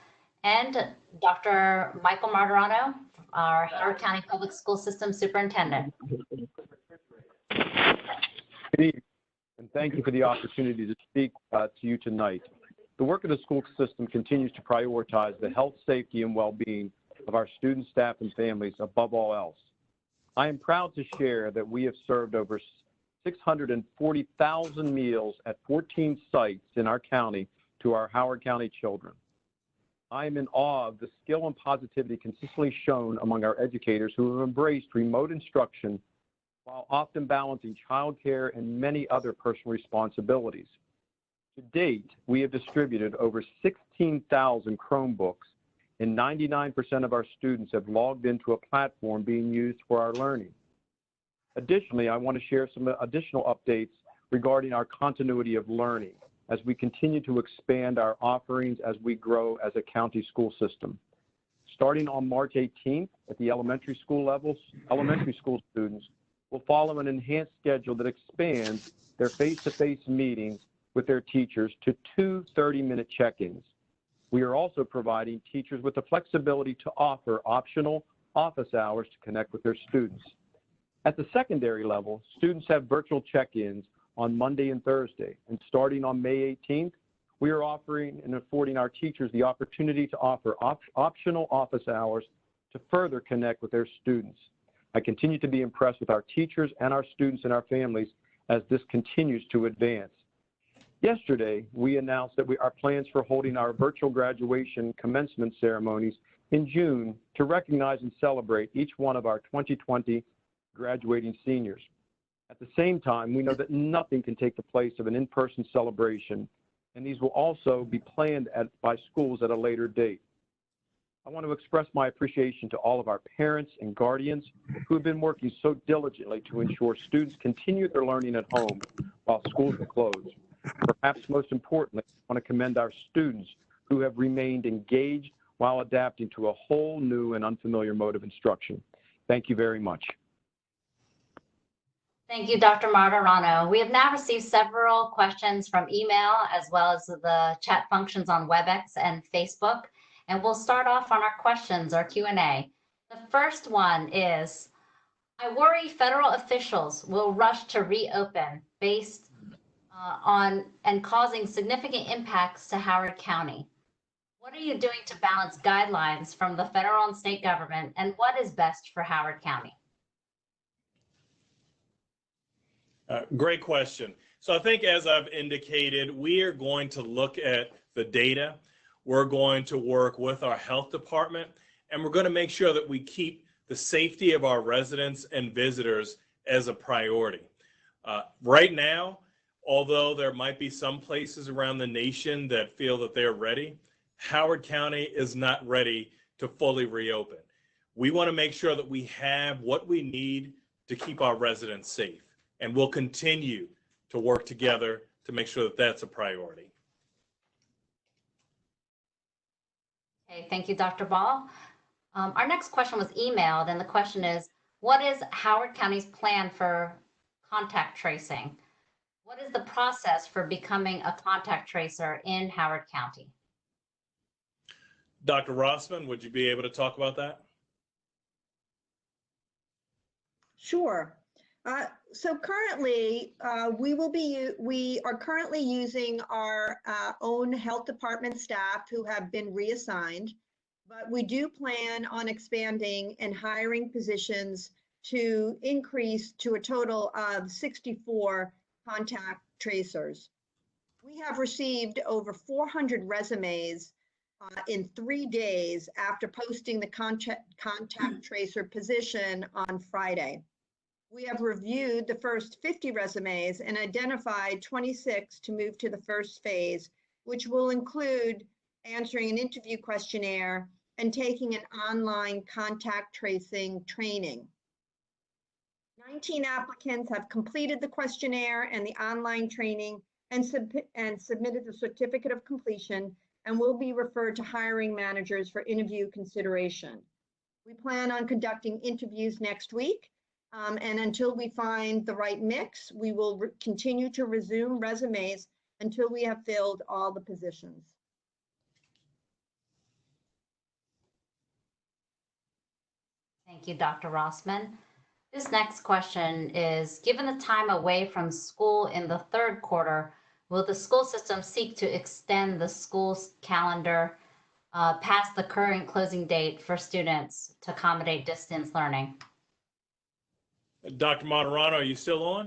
Speaker 1: And Dr. Michael Martirano, our Howard County Public School System Superintendent.
Speaker 12: Good evening, and thank you for the opportunity to speak to you tonight. The work of the school system continues to prioritize the health, safety, and well-being of our students, staff, and families above all else. I am proud to share that we have served over 640,000 meals at 14 sites in our county to our Howard County children. I am in awe of the skill and positivity consistently shown among our educators who have embraced remote instruction while often balancing childcare and many other personal responsibilities. To date, we have distributed over 16,000 Chromebooks, and 99% of our students have logged into a platform being used for our learning. Additionally, I want to share some additional updates regarding our continuity of learning as we continue to expand our offerings as we grow as a county school system. Starting on March 18th at the elementary school levels, elementary school students will follow an enhanced schedule that expands their face-to-face meetings with their teachers to 2 30-minute check-ins. We are also providing teachers with the flexibility to offer optional office hours to connect with their students. At the secondary level, students have virtual check-ins on Monday and Thursday, and starting on May 18th, we are offering and affording our teachers the opportunity to offer optional office hours to further connect with their students. I continue to be impressed with our teachers and our students and our families as this continues to advance. Yesterday, we announced that our plans for holding our virtual graduation commencement ceremonies in June to recognize and celebrate each one of our 2020 graduating seniors. At the same time, we know that nothing can take the place of an in-person celebration, and these will also be planned by schools at a later date. I want to express my appreciation to all of our parents and guardians who have been working so diligently to ensure students continue their learning at home while schools are closed. Perhaps most importantly, I want to commend our students who have remained engaged while adapting to a whole new and unfamiliar mode of instruction. Thank you very much.
Speaker 1: Thank you, Dr. Martirano. We have now received several questions from email as well as the chat functions on WebEx and Facebook. And we'll start off on our questions, our Q&A. The first one is, I worry federal officials will rush to reopen based on and causing significant impacts to Howard County. What are you doing to balance guidelines from the federal and state government, and what is best for Howard County?
Speaker 2: Great question. So I think, as I've indicated, we are going to look at the data. We're going to work with our health department, and we're going to make sure that we keep the safety of our residents and visitors as a priority. Right now, although there might be some places around the nation that feel that they're ready, Howard County is not ready to fully reopen. We want to make sure that we have what we need to keep our residents safe, and we'll continue to work together to make sure that that's a priority.
Speaker 1: Okay, thank you, Dr. Ball. Our next question was emailed, and the question is, what is Howard County's plan for contact tracing? What is the process for becoming a contact tracer in Howard County?
Speaker 2: Dr. Rossman, would you be able to talk about that?
Speaker 3: Sure. So currently, we are currently using our own health department staff who have been reassigned, but we do plan on expanding and hiring positions to increase to a total of 64 contact tracers. We have received over 400 resumes in 3 days after posting the contact tracer position on Friday. We have reviewed the first 50 resumes and identified 26 to move to the first phase, which will include answering an interview questionnaire and taking an online contact tracing training. 19 applicants have completed the questionnaire and the online training and submitted the certificate of completion and will be referred to hiring managers for interview consideration. We plan on conducting interviews next week. And until we find the right mix, we will continue to resume resumes until we have filled all the positions.
Speaker 1: Thank you, Dr. Rossman. This next question is, given the time away from school in the third quarter, will the school system seek to extend the school's calendar past the current closing date for students to accommodate distance learning?
Speaker 2: Dr. Martirano, are you still on?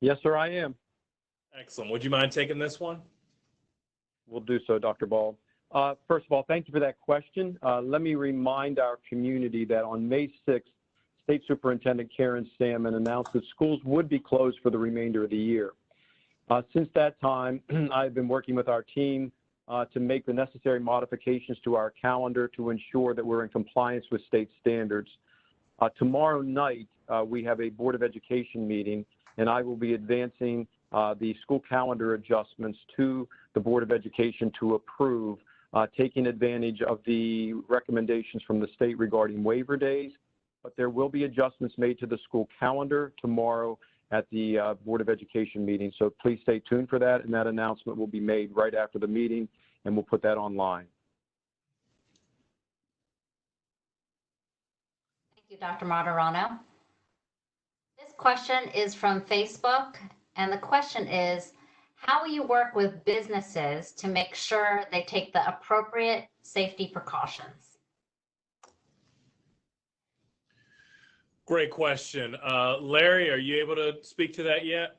Speaker 12: Yes, sir, I am.
Speaker 2: Excellent. Would you mind taking this one?
Speaker 12: We'll do so, Dr. Ball. First of all, thank you for that question. Let me remind our community that on May 6th, State Superintendent Karen Salmon announced that schools would be closed for the remainder of the year. Since that time, I've been working with our team to make the necessary modifications to our calendar to ensure that we're in compliance with state standards. Tomorrow night, we have a Board of Education meeting, and I will be advancing the school calendar adjustments to the Board of Education to approve taking advantage of the recommendations from the state regarding waiver days. But there will be adjustments made to the school calendar tomorrow at the Board of Education meeting. So please stay tuned for that, and that announcement will be made right after the meeting, and we'll put that online.
Speaker 1: Thank you, Dr. Martirano. This question is from Facebook, and the question is, how will you work with businesses to make sure they take the appropriate safety precautions?
Speaker 2: Great question. Larry, are you able to speak to that yet?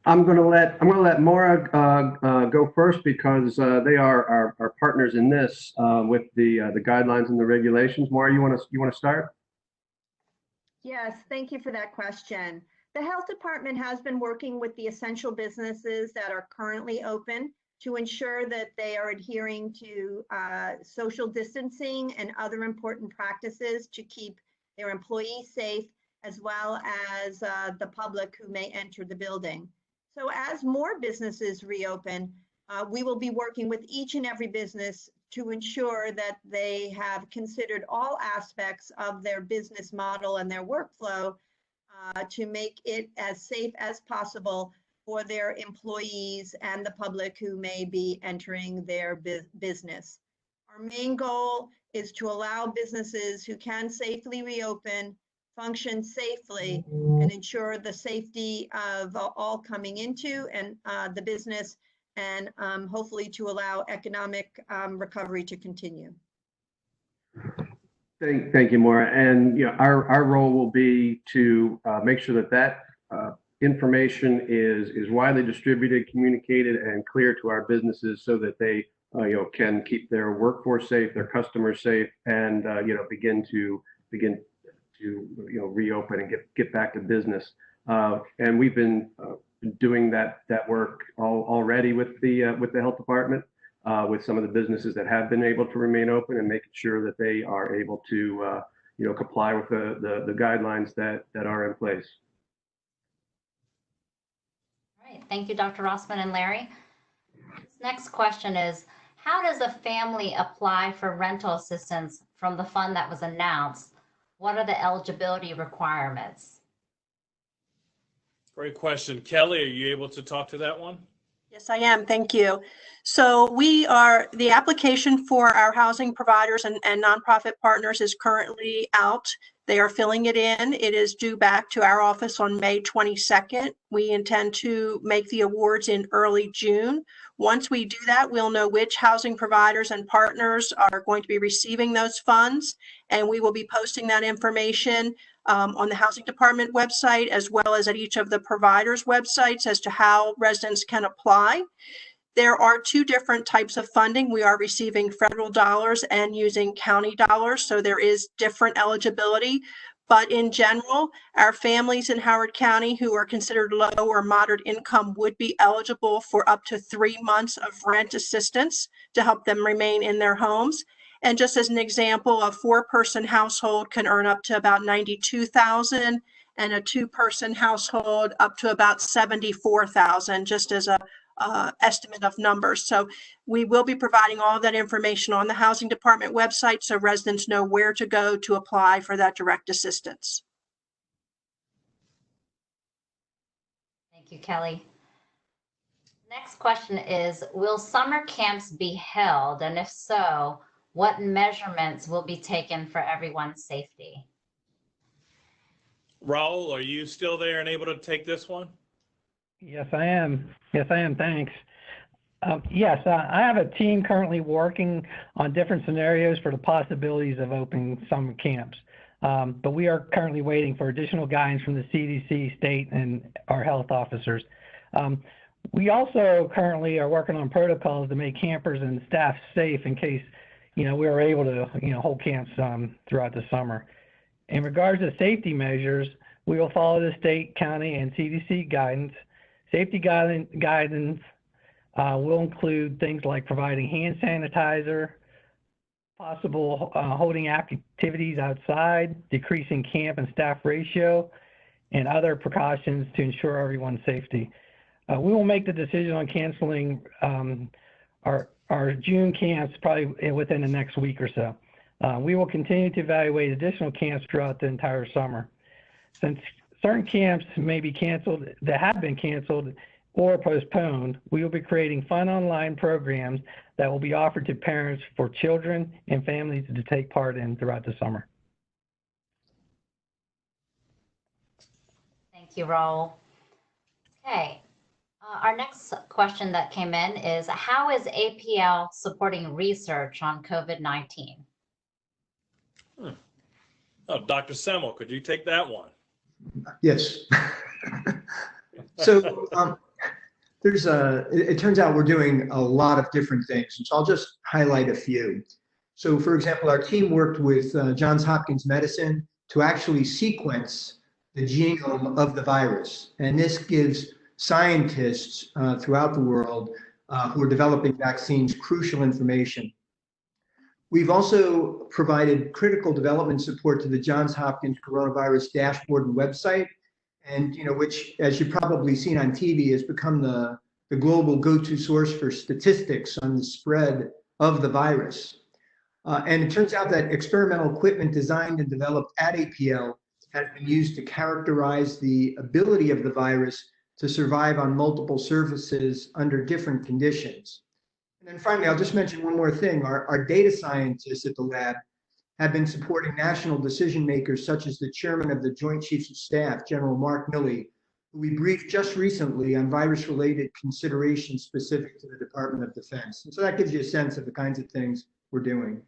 Speaker 10: I'm going to let Maura go first because they are our partners in this with the guidelines and the regulations. Maura, you want to start?
Speaker 3: Yes, thank you for that question. The health department has been working with the essential businesses that are currently open to ensure that they are adhering to social distancing and other important practices to keep their employees safe, as well as the public who may enter the building. So as more businesses reopen, we will be working with each and every business to ensure that they have considered all aspects of their business model and their workflow to make it as safe as possible for their employees and the public who may be entering their business. Our main goal is to allow businesses who can safely reopen, function safely, and ensure the safety of all coming into and the business, and hopefully to allow economic recovery to continue.
Speaker 10: Thank you, Maura. And our role will be to make sure that information is widely distributed, communicated, and clear to our businesses so that they can keep their workforce safe, their customers safe, and begin to reopen and get back to business. And we've been doing that work already with the health department, with some of the businesses that have been able to remain open, and making sure that they are able to comply with the guidelines that are in place.
Speaker 1: All right, thank you, Dr. Rossman and Larry. This next question is, how does a family apply for rental assistance from the fund that was announced? What are the eligibility requirements?
Speaker 2: Great question. Kelly, are you able to talk to that one?
Speaker 6: Yes, I am. Thank you. So the application for our housing providers and nonprofit partners is currently out. They are filling it in. It is due back to our office on May 22nd. We intend to make the awards in early June. Once we do that, we'll know which housing providers and partners are going to be receiving those funds, and we will be posting that information on the housing department website, as well as at each of the providers' websites as to how residents can apply. There are two different types of funding. We are receiving federal dollars and using county dollars, so there is different eligibility. But in general, our families in Howard County who are considered low or moderate income would be eligible for up to 3 months of rent assistance to help them remain in their homes. And just as an example, a 4-person household can earn up to about $92,000, and a 2-person household up to about $74,000, just as a estimate of numbers. So we will be providing all of that information on the housing department website so residents know where to go to apply for that direct assistance.
Speaker 1: Thank you, Kelly. Next question is, will summer camps be held? And if so, what measurements will be taken for everyone's safety?
Speaker 2: Raul, are you still there and able to take this one?
Speaker 11: Yes, I am. Thanks. Yes, I have a team currently working on different scenarios for the possibilities of opening summer camps. But we are currently waiting for additional guidance from the CDC, state, and our health officers. We also currently are working on protocols to make campers and staff safe in case, we are able to, hold camps throughout the summer. In regards to safety measures, we will follow the state, county, and CDC guidance. Safety guidance will include things like providing hand sanitizer, possible holding activities outside, decreasing camp and staff ratio, and other precautions to ensure everyone's safety. We will make the decision on canceling our June camps probably within the next week or so. We will continue to evaluate additional camps throughout the entire summer. Since certain camps may be canceled, that have been canceled or postponed, we will be creating fun online programs that will be offered to parents for children and families to take part in throughout the summer.
Speaker 1: Thank you, Raul. Okay. Our next question that came in is, how is APL supporting research on COVID-19?
Speaker 2: Oh, Dr. Simoneau, could you take that one?
Speaker 9: Yes. So it turns out we're doing a lot of different things. And so I'll just highlight a few. So for example, our team worked with Johns Hopkins Medicine to actually sequence the genome of the virus. And this gives scientists throughout the world who are developing vaccines crucial information. We've also provided critical development support to the Johns Hopkins coronavirus dashboard and website, and which, as you've probably seen on TV, has become the global go-to source for statistics on the spread of the virus. And it turns out that experimental equipment designed and developed at APL has been used to characterize the ability of the virus to survive on multiple surfaces under different conditions. And then finally, I'll just mention one more thing. Our data scientists at the lab have been supporting national decision makers such as the chairman of the Joint Chiefs of Staff, General Mark Milley, who we briefed just recently on virus-related considerations specific to the Department of Defense. And so that gives you a sense of the kinds of things we're doing.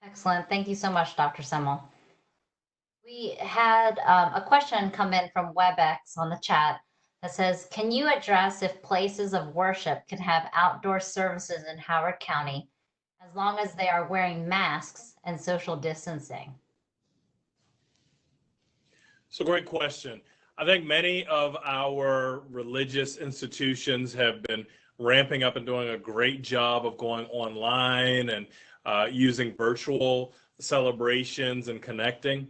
Speaker 1: Excellent. Thank you so much, Dr. Simoneau. We had a question come in from WebEx on the chat that says, can you address if places of worship can have outdoor services in Howard County as long as they are wearing masks and social distancing?
Speaker 2: It's a great question. I think many of our religious institutions have been ramping up and doing a great job of going online and using virtual celebrations and connecting.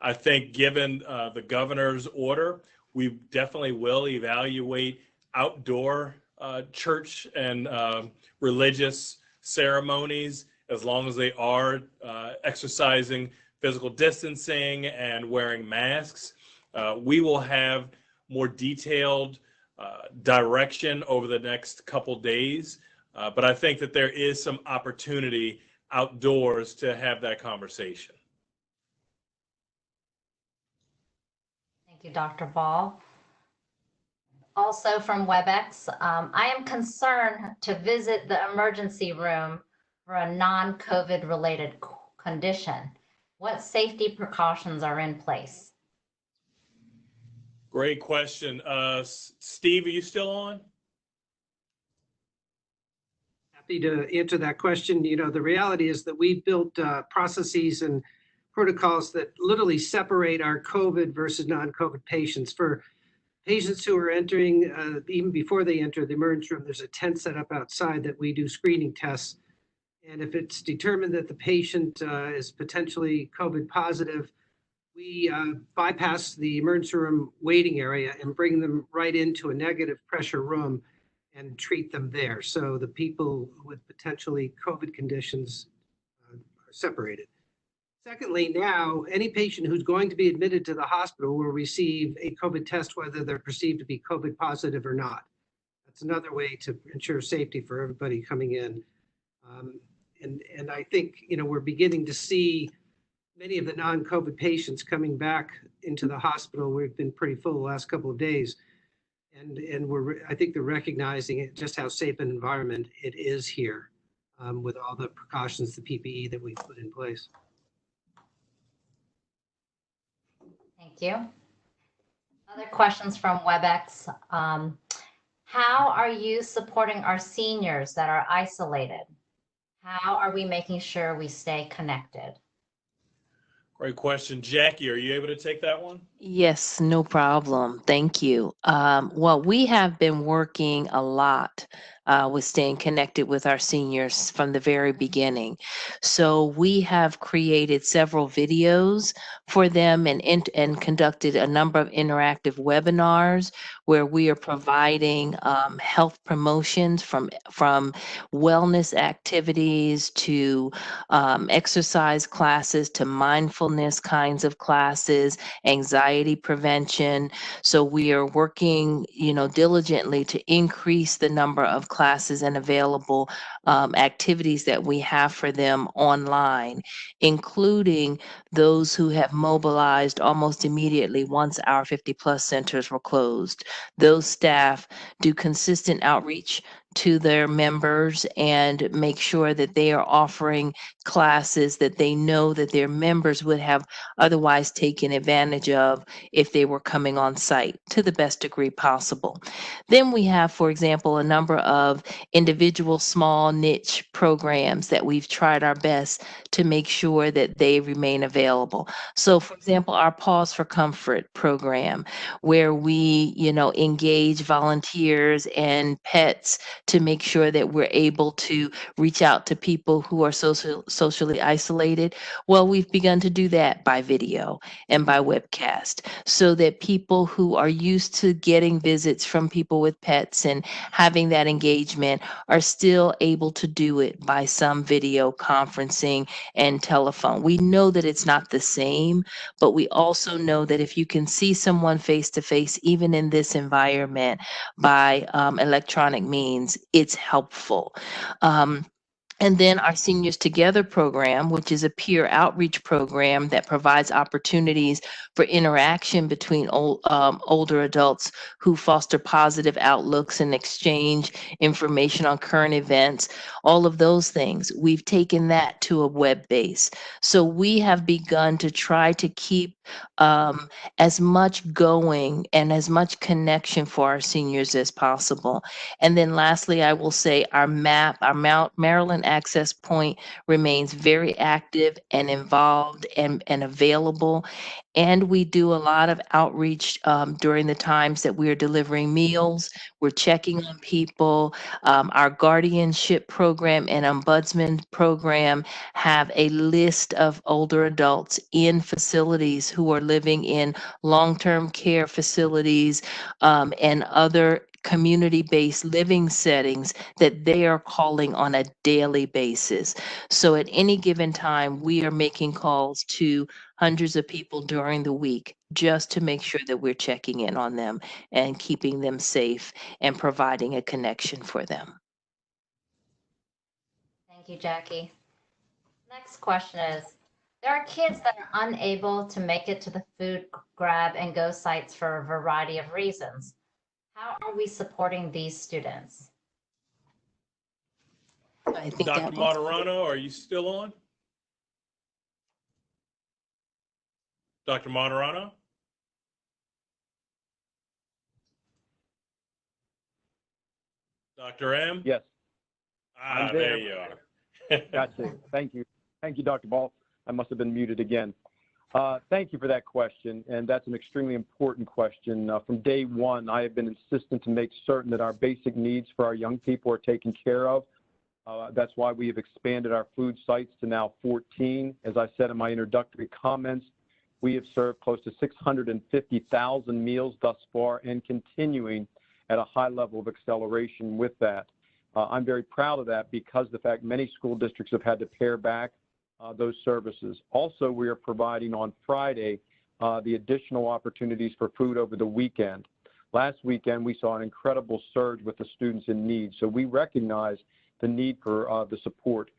Speaker 2: I think given the governor's order, we definitely will evaluate outdoor church and religious ceremonies as long as they are exercising physical distancing and wearing masks. We will have more detailed direction over the next couple days, but I think that there is some opportunity outdoors to have that conversation.
Speaker 1: Thank you, Dr. Ball. Also from WebEx, I am concerned to visit the emergency room for a non-COVID related condition. What safety precautions are in place?
Speaker 2: Great question. Steve, are you still on?
Speaker 4: Happy to answer that question. The reality is that we've built processes and protocols that literally separate our COVID versus non-COVID patients. For patients who are entering, even before they enter the emergency room, there's a tent set up outside that we do screening tests. And if it's determined that the patient is potentially COVID positive, we bypass the emergency room waiting area and bring them right into a negative pressure room and treat them there. So the people with potentially COVID conditions are separated. Secondly, now any patient who's going to be admitted to the hospital will receive a COVID test, whether they're perceived to be COVID positive or not. That's another way to ensure safety for everybody coming in. And I think, we're beginning to see many of the non-COVID patients coming back into the hospital. We've been pretty full the last couple of days. And I think they're recognizing just how safe an environment it is here with all the precautions, the PPE that we put in place.
Speaker 1: Thank you. Other questions from WebEx. How are you supporting our seniors that are isolated? How are we making sure we stay connected?
Speaker 2: Great question. Jackie, are you able to take that one?
Speaker 7: Yes, no problem. Thank you. Well, we have been working a lot with staying connected with our seniors from the very beginning. So we have created several videos for them and conducted a number of interactive webinars where we are providing health promotions from wellness activities to exercise classes to mindfulness kinds of classes, anxiety prevention. So we are working, diligently to increase the number of classes and available activities that we have for them online, including those who have mobilized almost immediately once our 50+ centers were closed. Those staff do consistent outreach to their members and make sure that they are offering classes that they know that their members would have otherwise taken advantage of if they were coming on site to the best degree possible. Then we have, for example, a number of individual small niche programs that we've tried our best to make sure that they remain available. So, for example, our Pause for Comfort program, where we, engage volunteers and pets to make sure that we're able to reach out to people who are socially isolated. Well, we've begun to do that by video and by webcast so that people who are used to getting visits from people with pets and having that engagement are still able to do it by some video conferencing and telephone. We know that it's not the same, but we also know that if you can see someone face to face, even in this environment by electronic means, it's helpful. And then our Seniors Together program, which is a peer outreach program that provides opportunities for interaction between older adults who foster positive outlooks and exchange information on current events, all of those things. We've taken that to a web base. So we have begun to try to keep as much going and as much connection for our seniors as possible. And then lastly, I will say our Maryland Access Point remains very active and involved and available. And we do a lot of outreach during the times that we are delivering meals. We're checking on people. Our guardianship program and ombudsman program have a list of older adults in facilities who are living in long-term care facilities and other community-based living settings that they are calling on a daily basis. So at any given time, we are making calls to hundreds of people during the week just to make sure that we're checking in on them and keeping them safe and providing a connection for them.
Speaker 1: Thank you, Jackie. Next question is, there are kids that are unable to make it to the food grab and go sites for a variety of reasons. How are we supporting these students?
Speaker 7: I think
Speaker 2: Dr. Martirano, are you still on? Dr. Martirano? Dr. M?
Speaker 12: Yes.
Speaker 2: Ah, there you are.
Speaker 12: Gotcha. Thank you. Thank you, Dr. Ball. I must have been muted again. Thank you for that question, and that's an extremely important question. From day one, I have been insistent to make certain that our basic needs for our young people are taken care of. That's why we have expanded our food sites to now 14. As I said in my introductory comments, we have served close to 650,000 meals thus far and continuing at a high level of acceleration with that. I'm very proud of that because the fact many school districts have had to pare back those services. Also, we are providing on Friday the additional opportunities for food over the weekend. Last weekend, we saw an incredible surge with the students in need, so we recognize the need for the support.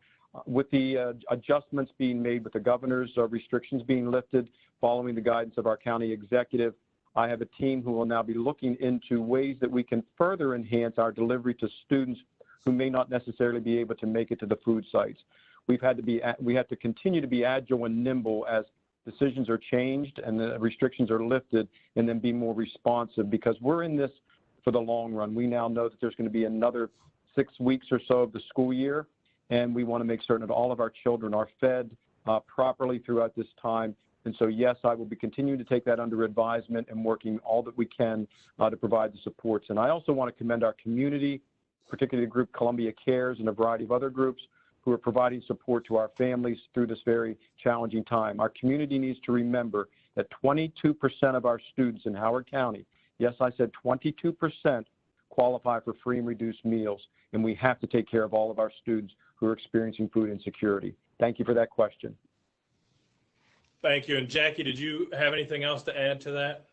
Speaker 12: With the adjustments being made with the governor's restrictions being lifted following the guidance of our county executive, I have a team who will now be looking into ways that we can further enhance our delivery to students who may not necessarily be able to make it to the food sites. We have to continue to be agile and nimble as decisions are changed and the restrictions are lifted, and then be more responsive, because we're in this for the long run. We now know that there's going to be another 6 weeks or so of the school year, and we want to make certain that all of our children are fed properly throughout this time. And so, yes, I will be continuing to take that under advisement and working all that we can to provide the supports. And I also want to commend our community particularly the group Columbia Cares and a variety of other groups who are providing support to our families through this very challenging time. Our community needs to remember that 22% of our students in Howard County, yes, I said 22%, qualify for free and reduced meals, and we have to take care of all of our students who are experiencing food insecurity. Thank you for that question.
Speaker 2: Thank you. And Jackie, did you have anything else to add to that?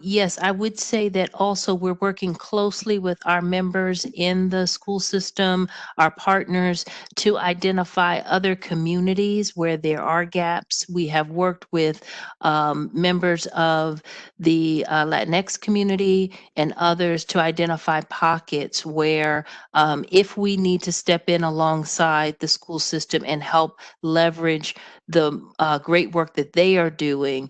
Speaker 7: Yes, I would say that also we're working closely with our members in the school system, our partners, to identify other communities where there are gaps. We have worked with members of the Latinx community and others to identify pockets where if we need to step in alongside the school system and help leverage the great work that they are doing,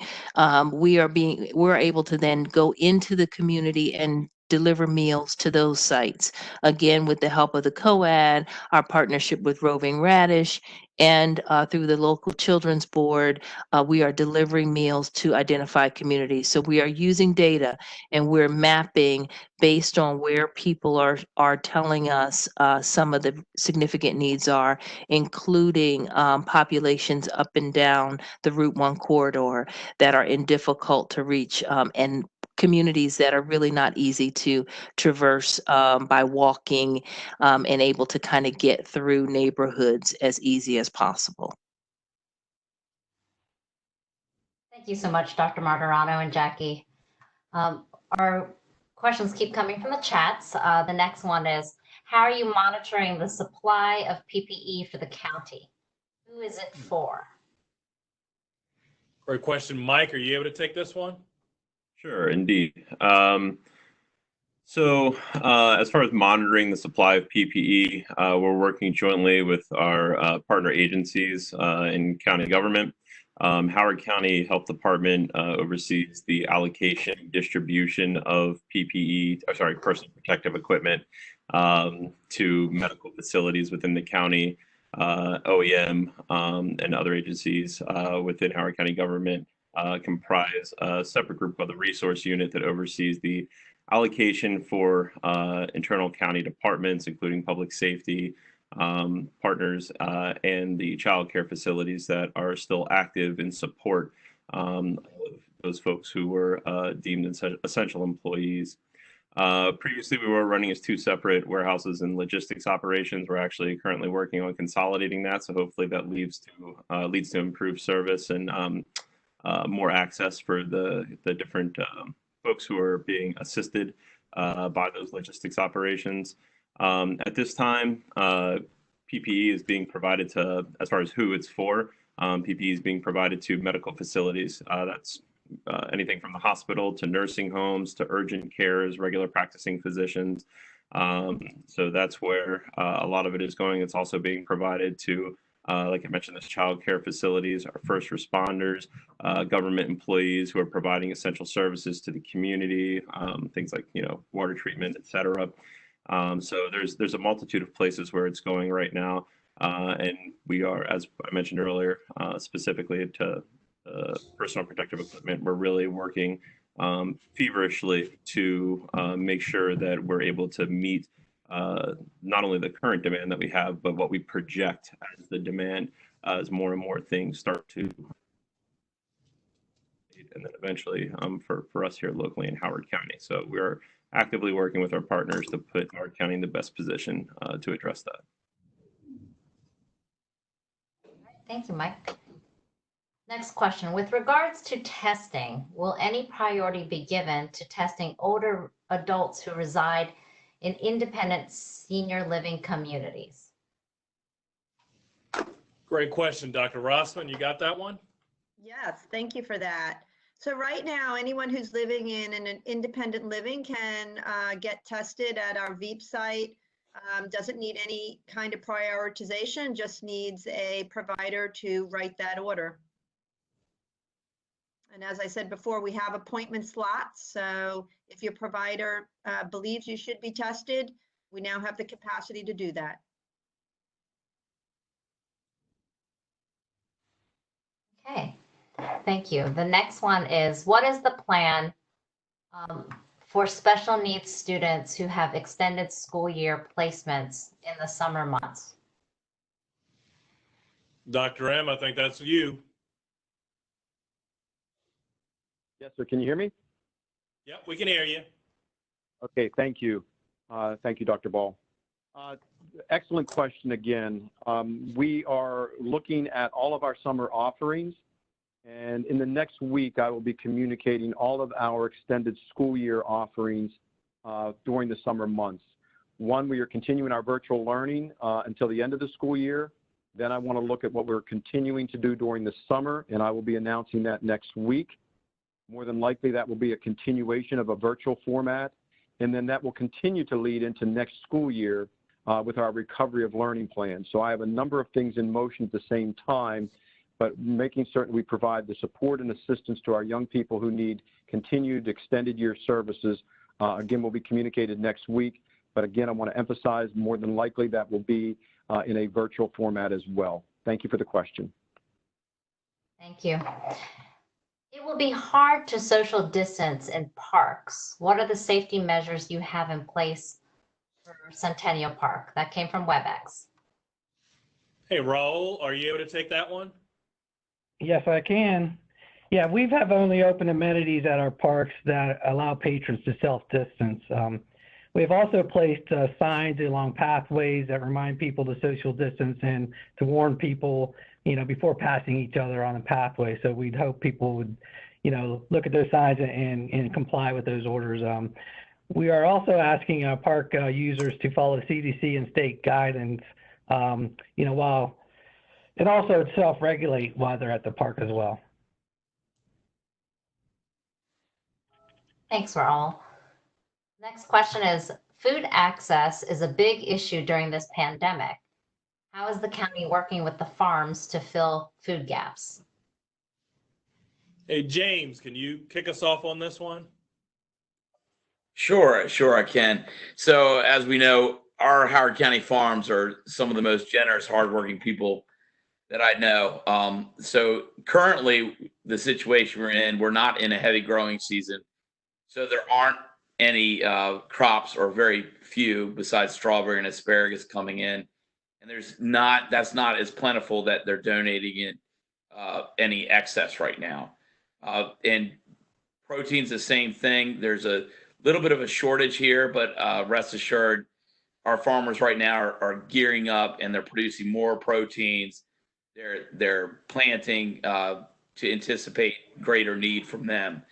Speaker 7: we're able to then go into the community and deliver meals to those sites. Again, with the help of the COAD, our partnership with Roving Radish, and through the local children's board, we are delivering meals to identified communities. So we are using data and we're mapping based on where people are telling us some of the significant needs are, including populations up and down the Route 1 corridor that are in difficult to reach and communities that are really not easy to traverse by walking and able to kind of get through neighborhoods as easy as possible.
Speaker 1: Thank you so much, Dr. Martirano and Jackie. Our questions keep coming from the chats. The next one is, how are you monitoring the supply of PPE for the county? Who is it for?
Speaker 2: Great question. Mike, are you able to take this one?
Speaker 5: Sure, indeed. So as far as monitoring the supply of PPE, we're working jointly with our partner agencies in county government. Howard County Health Department oversees the allocation and distribution of personal protective equipment to medical facilities within the county. OEM and other agencies within Howard County government comprise a separate group called the Resource Unit that oversees the allocation for internal county departments, including public safety partners and the child care facilities that are still active in support of those folks who were deemed essential employees. Previously, we were running as two separate warehouses and logistics operations. We're actually currently working on consolidating that, so hopefully that leads to improved service and more access for the different folks who are being assisted by those logistics operations. At this time, PPE is being provided to, as far as who it's for, PPE is being provided to medical facilities. That's anything from the hospital to nursing homes to urgent cares, regular practicing physicians. So that's where a lot of it is going. It's also being provided to, like I mentioned, this child care facilities, our first responders, government employees who are providing essential services to the community, things like, water treatment, et cetera. So there's a multitude of places where it's going right now. And we are, as I mentioned earlier, specifically to personal protective equipment, we're really working feverishly to make sure that we're able to meet not only the current demand that we have, but what we project as the demand as more and more things start to, and then eventually for us here locally in Howard County. So we're actively working with our partners to put Howard County in the best position to address that.
Speaker 1: Thank you, Mike. Next question. With regards to testing, will any priority be given to testing older adults who reside in independent senior living communities?
Speaker 2: Great question, Dr. Rossman. You got that one?
Speaker 3: Yes, thank you for that. So right now, anyone who's living in an independent living can get tested at our VEEP site. Doesn't need any kind of prioritization, just needs a provider to write that order. And as I said before, we have appointment slots. So if your provider believes you should be tested, we now have the capacity to do that.
Speaker 1: Okay, thank you. The next one is, what is the plan for special needs students who have extended school year placements in the summer months?
Speaker 2: Dr. M, I think that's you.
Speaker 12: Yes, sir. Can you hear me?
Speaker 2: Yep, we can hear you.
Speaker 12: Okay, thank you. Thank you, Dr. Ball. Excellent question again. We are looking at all of our summer offerings, and in the next week, I will be communicating all of our extended school year offerings during the summer months. One, we are continuing our virtual learning until the end of the school year. Then I want to look at what we're continuing to do during the summer, and I will be announcing that next week. More than likely, that will be a continuation of a virtual format, and then that will continue to lead into next school year with our recovery of learning plan. So I have a number of things in motion at the same time, but making certain we provide the support and assistance to our young people who need continued extended year services, again, will be communicated next week. But again, I want to emphasize more than likely that will be in a virtual format as well. Thank you for the question.
Speaker 1: Thank you. It will be hard to social distance in parks. What are the safety measures you have in place for Centennial Park? That came from WebEx.
Speaker 2: Hey, Raul, are you able to take that one?
Speaker 11: Yes, I can. Yeah, we have only open amenities at our parks that allow patrons to self-distance. We have also placed signs along pathways that remind people to social distance and to warn people, before passing each other on the pathway. So we'd hope people would, look at those signs and comply with those orders. We are also asking park users to follow CDC and state guidance, while and also self-regulate while they're at the park as well.
Speaker 1: Thanks, Raul. Next question is, food access is a big issue during this pandemic. How is the county working with the farms to fill food gaps?
Speaker 2: Hey, James, can you kick us off on this one?
Speaker 8: Sure, I can. So as we know, our Howard County farms are some of the most generous, hardworking people that I know. So currently, the situation we're in, we're not in a heavy growing season. So there aren't any crops, or very few, besides strawberry and asparagus coming in. And that's not as plentiful that they're donating it any excess right now. And protein's the same thing. There's a little bit of a shortage here, but rest assured, our farmers right now are gearing up and they're producing more proteins. They're planting to anticipate greater need from them.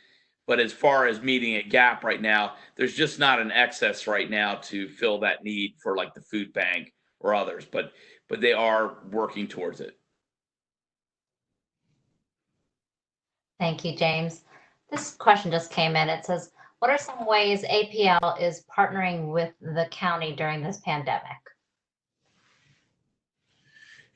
Speaker 8: But as far as meeting a gap right now, there's just not an excess right now to fill that need for like the food bank or others, but they are working towards it.
Speaker 1: Thank you, James. This question just came in. It says, what are some ways APL is partnering with the county during this pandemic?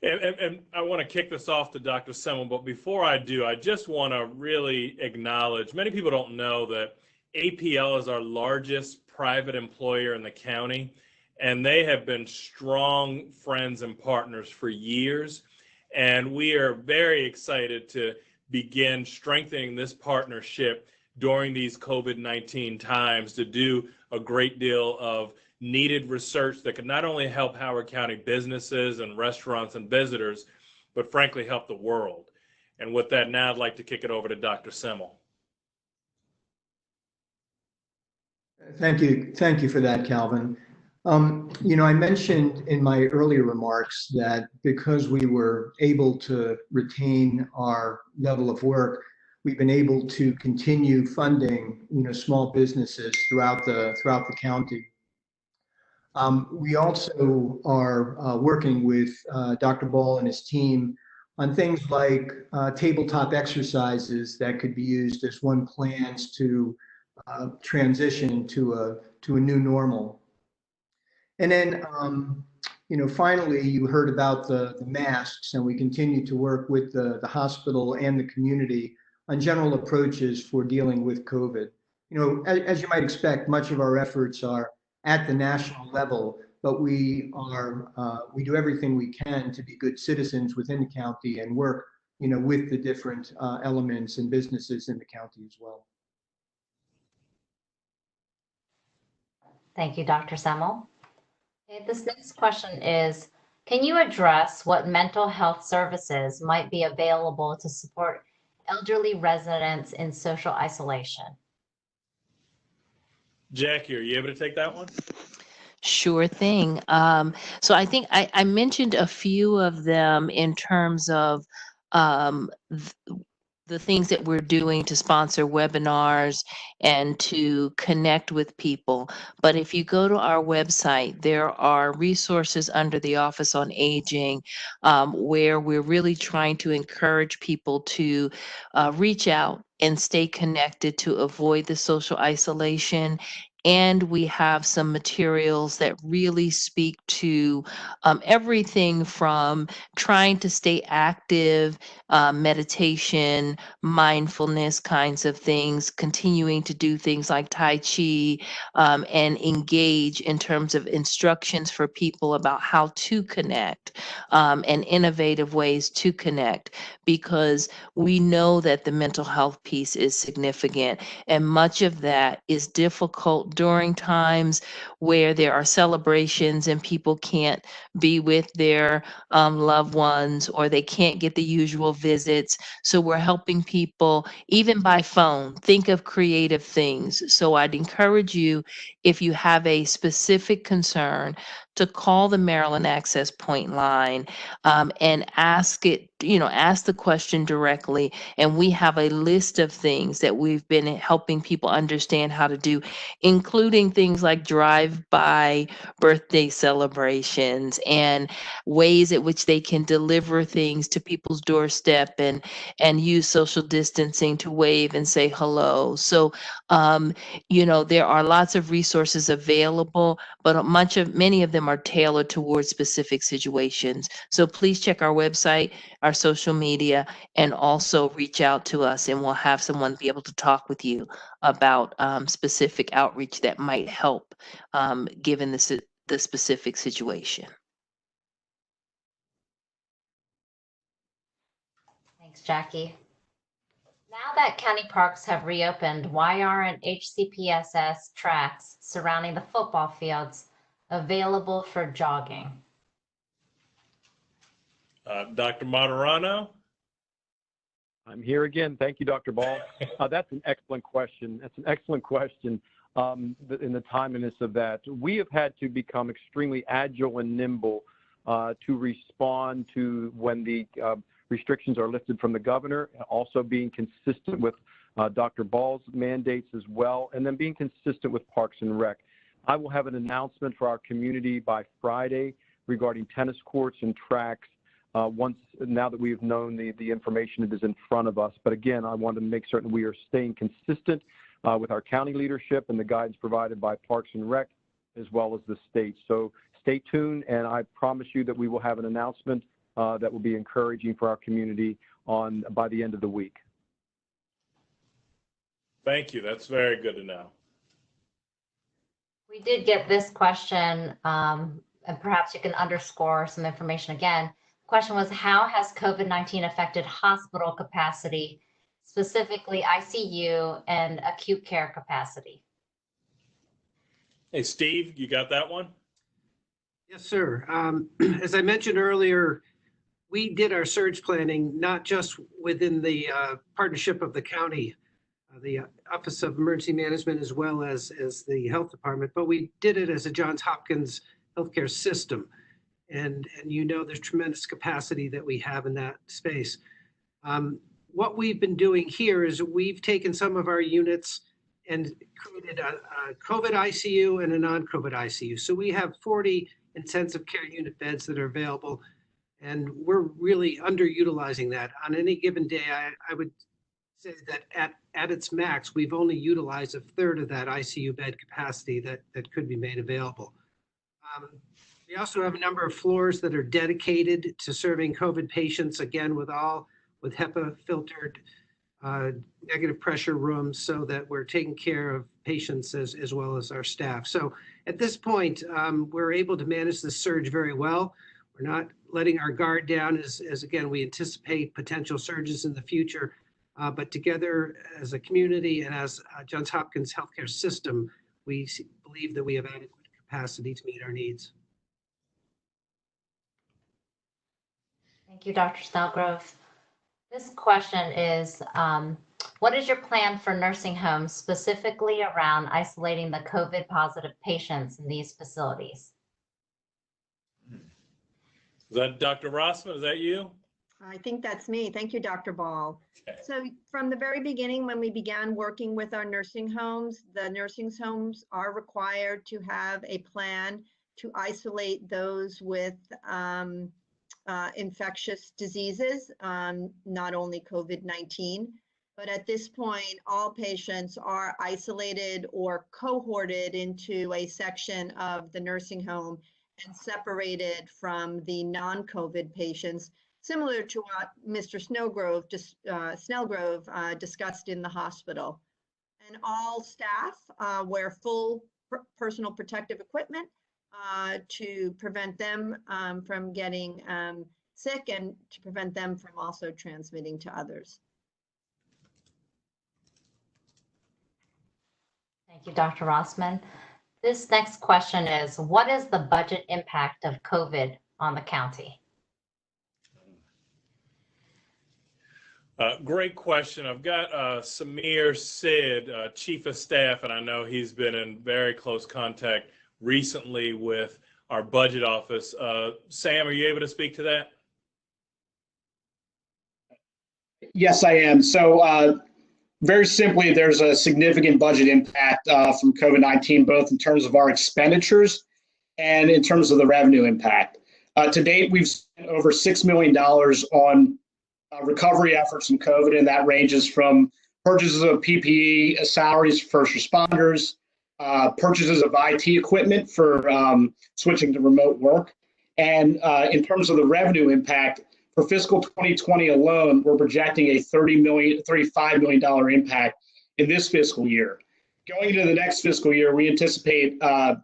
Speaker 2: And I want to kick this off to Dr. Simone, but before I do, I just want to really acknowledge, many people don't know that APL is our largest private employer in the county, and they have been strong friends and partners for years. And we are very excited to begin strengthening this partnership during these COVID-19 times to do a great deal of needed research that could not only help Howard County businesses and restaurants and visitors, but frankly help the world. And with that, now I'd like to kick it over to Dr. Simone.
Speaker 9: Thank you for that, Calvin. I mentioned in my earlier remarks that because we were able to retain our level of work, we've been able to continue funding, small businesses throughout the county. We also are working with Dr. Ball and his team on things like tabletop exercises that could be used as one plans to transition to a new normal. And then, finally, you heard about the masks, and we continue to work with the hospital and the community on general approaches for dealing with COVID. As you might expect, much of our efforts are at the national level, but we do everything we can to be good citizens within the county and work, with the different elements and businesses in the county as well.
Speaker 1: Thank you, Dr. Semmel. Okay, this next question is, can you address what mental health services might be available to support elderly residents in social isolation?
Speaker 2: Jackie, are you able to take that one?
Speaker 7: Sure thing. So I think I mentioned a few of them in terms of um, the things that we're doing to sponsor webinars and to connect with people. But if you go to our website, there are resources under the Office on Aging where we're really trying to encourage people to reach out and stay connected to avoid the social isolation. And we have some materials that really speak to everything from trying to stay active, meditation, mindfulness kinds of things, continuing to do things like Tai Chi, and engage in terms of instructions for people about how to connect and innovative ways to connect, because we know that the mental health piece is significant. And much of that is difficult during times where there are celebrations and people can't be with their loved ones, or they can't get the usual visits. So we're helping people even by phone think of creative things. So I'd encourage you, if you have a specific concern, to call the Maryland Access Point line and ask it, ask the question directly. And we have a list of things that we've been helping people understand how to do, including things like drive-by birthday celebrations and ways at which they can deliver things to people's doorstep and use social distancing to wave and say hello. So, there are lots of resources available, but many of them are tailored towards specific situations. So please check our website, our social media, and also reach out to us, and we'll have someone be able to talk with you about specific outreach that might help given the specific situation.
Speaker 1: Thanks, Jackie. Now that county parks have reopened, why aren't HCPSS tracks surrounding the football fields available for jogging?
Speaker 2: Dr. Moderano?
Speaker 12: I'm here again. Thank you, Dr. Ball. That's an excellent question. That's an excellent question in the timeliness of that. We have had to become extremely agile and nimble to respond to when the restrictions are lifted from the governor, also being consistent with Dr. Ball's mandates as well, and then being consistent with Parks and Rec. I will have an announcement for our community by Friday regarding tennis courts and tracks now that we've known the information that is in front of us. But again, I want to make certain we are staying consistent with our county leadership and the guidance provided by Parks and Rec as well as the state. So stay tuned, and I promise you that we will have an announcement that will be encouraging for our community by the end of the week.
Speaker 2: Thank you. That's very good to know.
Speaker 1: We did get this question, and perhaps you can underscore some information again. The question was, how has COVID-19 affected hospital capacity, specifically ICU and acute care capacity?
Speaker 2: Hey, Steve, you got that one?
Speaker 4: Yes, sir. As I mentioned earlier, we did our surge planning not just within the partnership of the county, the Office of Emergency Management, as well as the health department, but we did it as a Johns Hopkins healthcare system. And there's tremendous capacity that we have in that space. What we've been doing here is we've taken some of our units and created a COVID ICU and a non-COVID ICU. So we have 40 intensive care unit beds that are available, and we're really underutilizing that. On any given day, I would say that at its max, we've only utilized a third of that ICU bed capacity that could be made available. We also have a number of floors that are dedicated to serving COVID patients, again, with HEPA filtered negative pressure rooms, so that we're taking care of patients as well as our staff. So at this point, we're able to manage the surge very well. We're not letting our guard down as again, we anticipate potential surges in the future. But together as a community and as Johns Hopkins healthcare system, we believe that we have adequate capacity to meet our needs.
Speaker 1: Thank you, Dr. Snellgrove. This question is, what is your plan for nursing homes, specifically around isolating the COVID positive patients in these facilities?
Speaker 2: Is that Dr. Rossman? Is that you?
Speaker 3: I think that's me. Thank you, Dr. Ball.
Speaker 2: Okay.
Speaker 3: So from the very beginning, when we began working with our nursing homes, the nursing homes are required to have a plan to isolate those with infectious diseases, not only COVID-19, but at this point, all patients are isolated or cohorted into a section of the nursing home and separated from the non-COVID patients, similar to what Mr. Snellgrove discussed in the hospital. And all staff wear full personal protective equipment to prevent them from getting sick and to prevent them from also transmitting to others.
Speaker 1: Thank you, Dr. Rossman. This next question is, what is the budget impact of COVID on the county?
Speaker 2: Great question. I've got Samir Sid, Chief of Staff, and I know he's been in very close contact recently with our budget office. Sam, are you able to speak to that?
Speaker 13: Yes, I am. So very simply, there's a significant budget impact from COVID-19, both in terms of our expenditures and in terms of the revenue impact. To date, we've spent over $6 million on recovery efforts from COVID, and that ranges from purchases of PPE, salaries for first responders, purchases of IT equipment for switching to remote work. And in terms of the revenue impact, for fiscal 2020 alone, we're projecting a $35 million impact in this fiscal year. Going into the next fiscal year, we anticipate a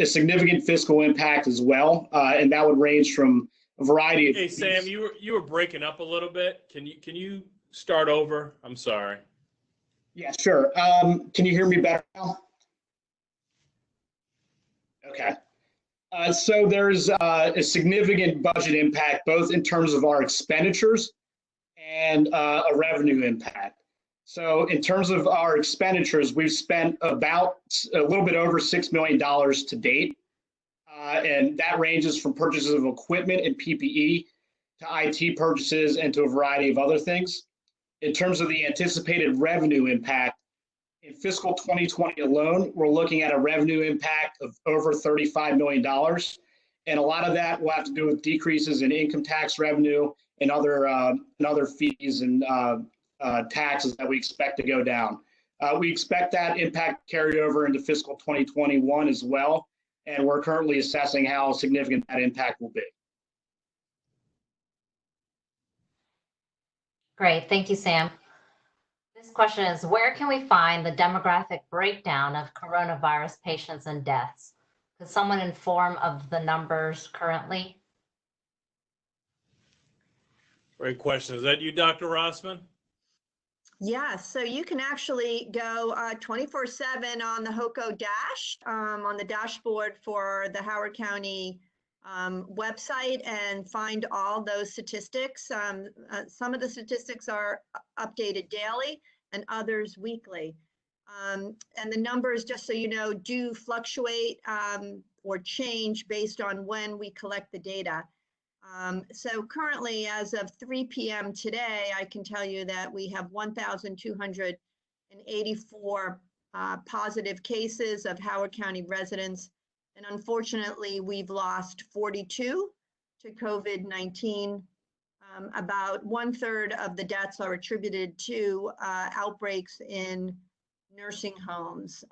Speaker 13: significant fiscal impact as well, and that would range from a variety of.
Speaker 2: Hey, Sam, you were breaking up a little bit. Can you start over? I'm sorry.
Speaker 13: Yeah, sure. Can you hear me better now? Okay. So there's a significant budget impact, both in terms of our expenditures and a revenue impact. So in terms of our expenditures, we've spent about a little bit over $6 million to date. And that ranges from purchases of equipment and PPE to IT purchases and to a variety of other things. In terms of the anticipated revenue impact, in fiscal 2020 alone, we're looking at a revenue impact of over $35 million. And a lot of that will have to do with decreases in income tax revenue and other fees and taxes that we expect to go down. We expect that impact to carry over into fiscal 2021 as well. And we're currently assessing how significant that impact will be.
Speaker 1: Great, thank you, Sam. This question is, where can we find the demographic breakdown of coronavirus patients and deaths? Could someone inform of the numbers currently?
Speaker 2: Great question. Is that you, Dr. Rossman?
Speaker 3: Yeah, so you can actually go 24/7 on the HOCO Dash, on the dashboard for the Howard County website and find all those statistics. Some of the statistics are updated daily and others weekly. And the numbers, just so you know, do fluctuate or change based on when we collect the data. So currently, as of 3 p.m. today, I can tell you that we have 1,284 positive cases of Howard County residents. And unfortunately, we've lost 42 to COVID-19. About 1/3 of the deaths are attributed to outbreaks in nursing homes.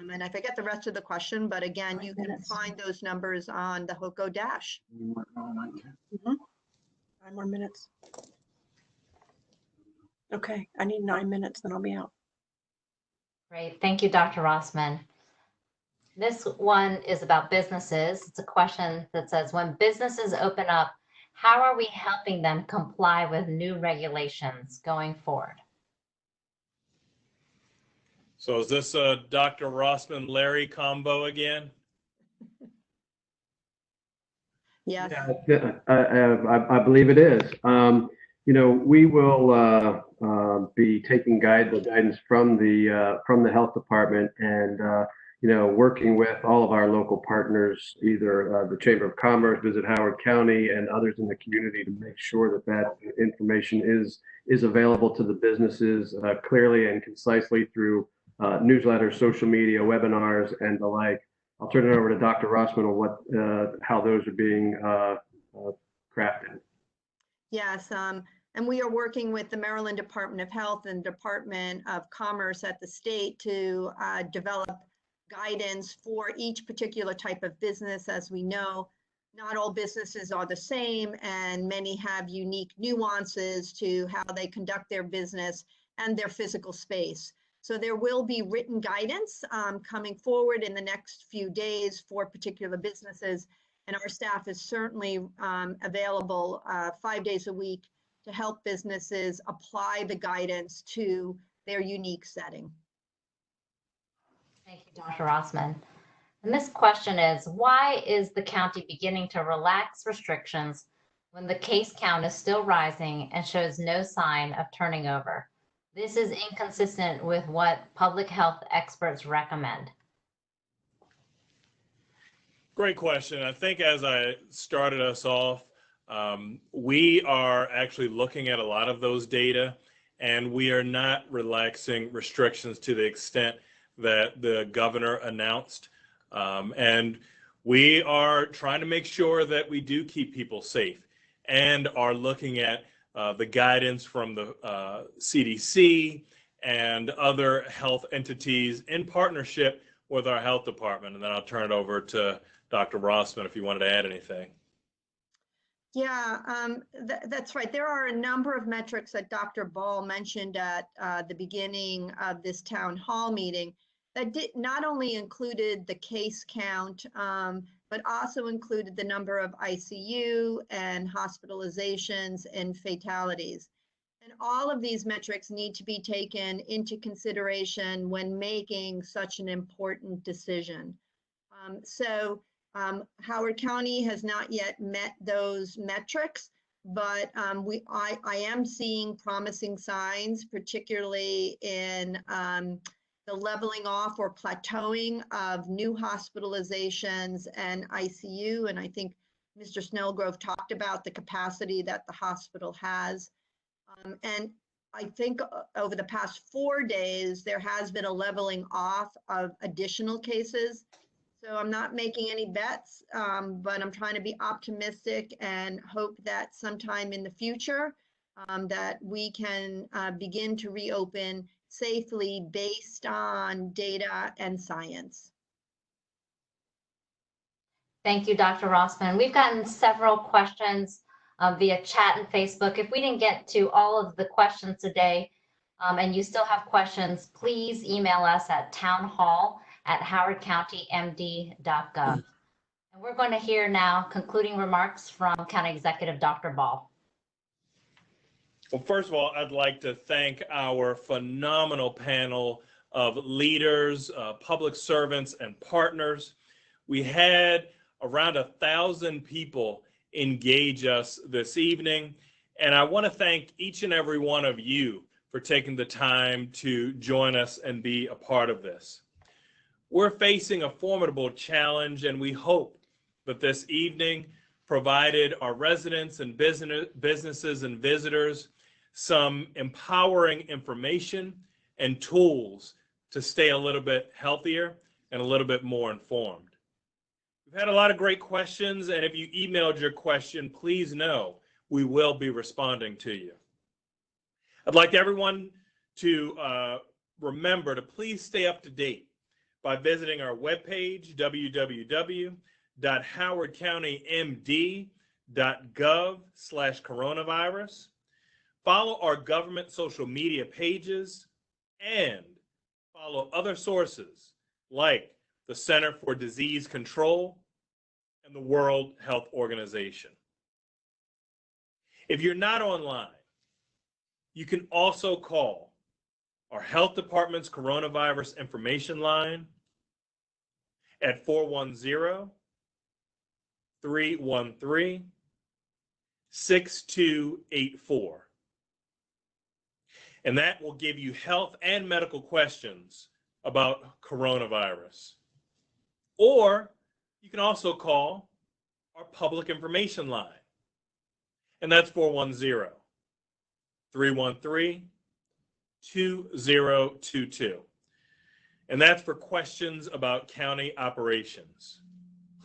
Speaker 3: And I forget the rest of the question, but again, you can find those numbers on the HOCO Dash.
Speaker 6: 9 more minutes. Okay, I need 9 minutes, then I'll be out.
Speaker 1: Great, thank you, Dr. Rossman. This one is about businesses. It's a question that says, when businesses open up, how are we helping them comply with new regulations going forward?
Speaker 2: So is this a Dr. Rossman Larry combo again?
Speaker 3: Yes.
Speaker 10: Yeah, I believe it is. We will be taking guidance from the health department and working with all of our local partners, either the Chamber of Commerce, Visit Howard County, and others in the community to make sure that information is available to the businesses clearly and concisely through newsletters, social media, webinars, and the like. I'll turn it over to Dr. Rossman on how those are being crafted.
Speaker 3: Yes, and we are working with the Maryland Department of Health and Department of Commerce at the state to develop guidance for each particular type of business. As we know, not all businesses are the same, and many have unique nuances to how they conduct their business and their physical space. So there will be written guidance coming forward in the next few days for particular businesses, and our staff is certainly available 5 days a week to help businesses apply the guidance to their unique setting.
Speaker 1: Thank you, Dr. Rossman. And this question is, why is the county beginning to relax restrictions when the case count is still rising and shows no sign of turning over? This is inconsistent with what public health experts recommend.
Speaker 2: Great question. I think as I started us off, we are actually looking at a lot of those data, and we are not relaxing restrictions to the extent that the governor announced. And we are trying to make sure that we do keep people safe and are looking at the guidance from the CDC and other health entities in partnership with our health department. And then I'll turn it over to Dr. Rossman if you wanted to add anything.
Speaker 3: Yeah, that's right. There are a number of metrics that Dr. Ball mentioned at the beginning of this town hall meeting that not only included the case count, but also included the number of ICU and hospitalizations and fatalities. And all of these metrics need to be taken into consideration when making such an important decision. Howard County has not yet met those metrics, but I am seeing promising signs, particularly in the leveling off or plateauing of new hospitalizations and ICU. And I think Mr. Snellgrove talked about the capacity that the hospital has. And I think over the past 4 days, there has been a leveling off of additional cases. So I'm not making any bets, but I'm trying to be optimistic and hope that sometime in the future that we can begin to reopen safely based on data and science.
Speaker 1: Thank you, Dr. Rossman. We've gotten several questions via chat and Facebook. If we didn't get to all of the questions today and you still have questions, please email us at townhall@howardcountymd.gov. And we're going to hear now concluding remarks from County Executive Dr. Ball.
Speaker 2: Well, first of all, I'd like to thank our phenomenal panel of leaders, public servants, and partners. We had around 1,000 people engage us this evening, and I want to thank each and every one of you for taking the time to join us and be a part of this. We're facing a formidable challenge, and we hope that this evening provided our residents and businesses and visitors some empowering information and tools to stay a little bit healthier and a little bit more informed. We've had a lot of great questions, and if you emailed your question, please know we will be responding to you. I'd like everyone to remember to please stay up to date by visiting our webpage, www.howardcountymd.gov/coronavirus. Follow our government social media pages and follow other sources like the Center for Disease Control and the World Health Organization. If you're not online, you can also call our health department's coronavirus information line at 410-313-6284. And that will give you health and medical questions about coronavirus. Or you can also call our public information line, and that's 410-313-2022. And that's for questions about county operations.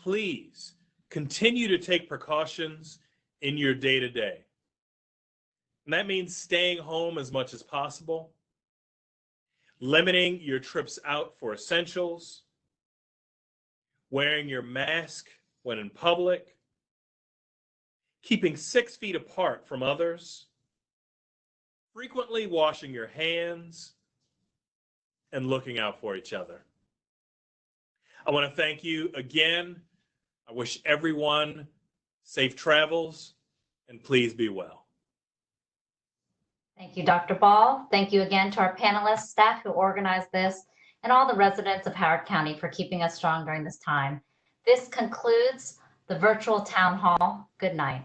Speaker 2: Please continue to take precautions in your day-to-day. And that means staying home as much as possible, limiting your trips out for essentials, wearing your mask when in public, keeping 6 feet apart from others, frequently washing your hands, and looking out for each other. I want to thank you again. I wish everyone safe travels, and please be well.
Speaker 1: Thank you, Dr. Ball. Thank you again to our panelists, staff who organized this, and all the residents of Howard County for keeping us strong during this time. This concludes the virtual town hall. Good night.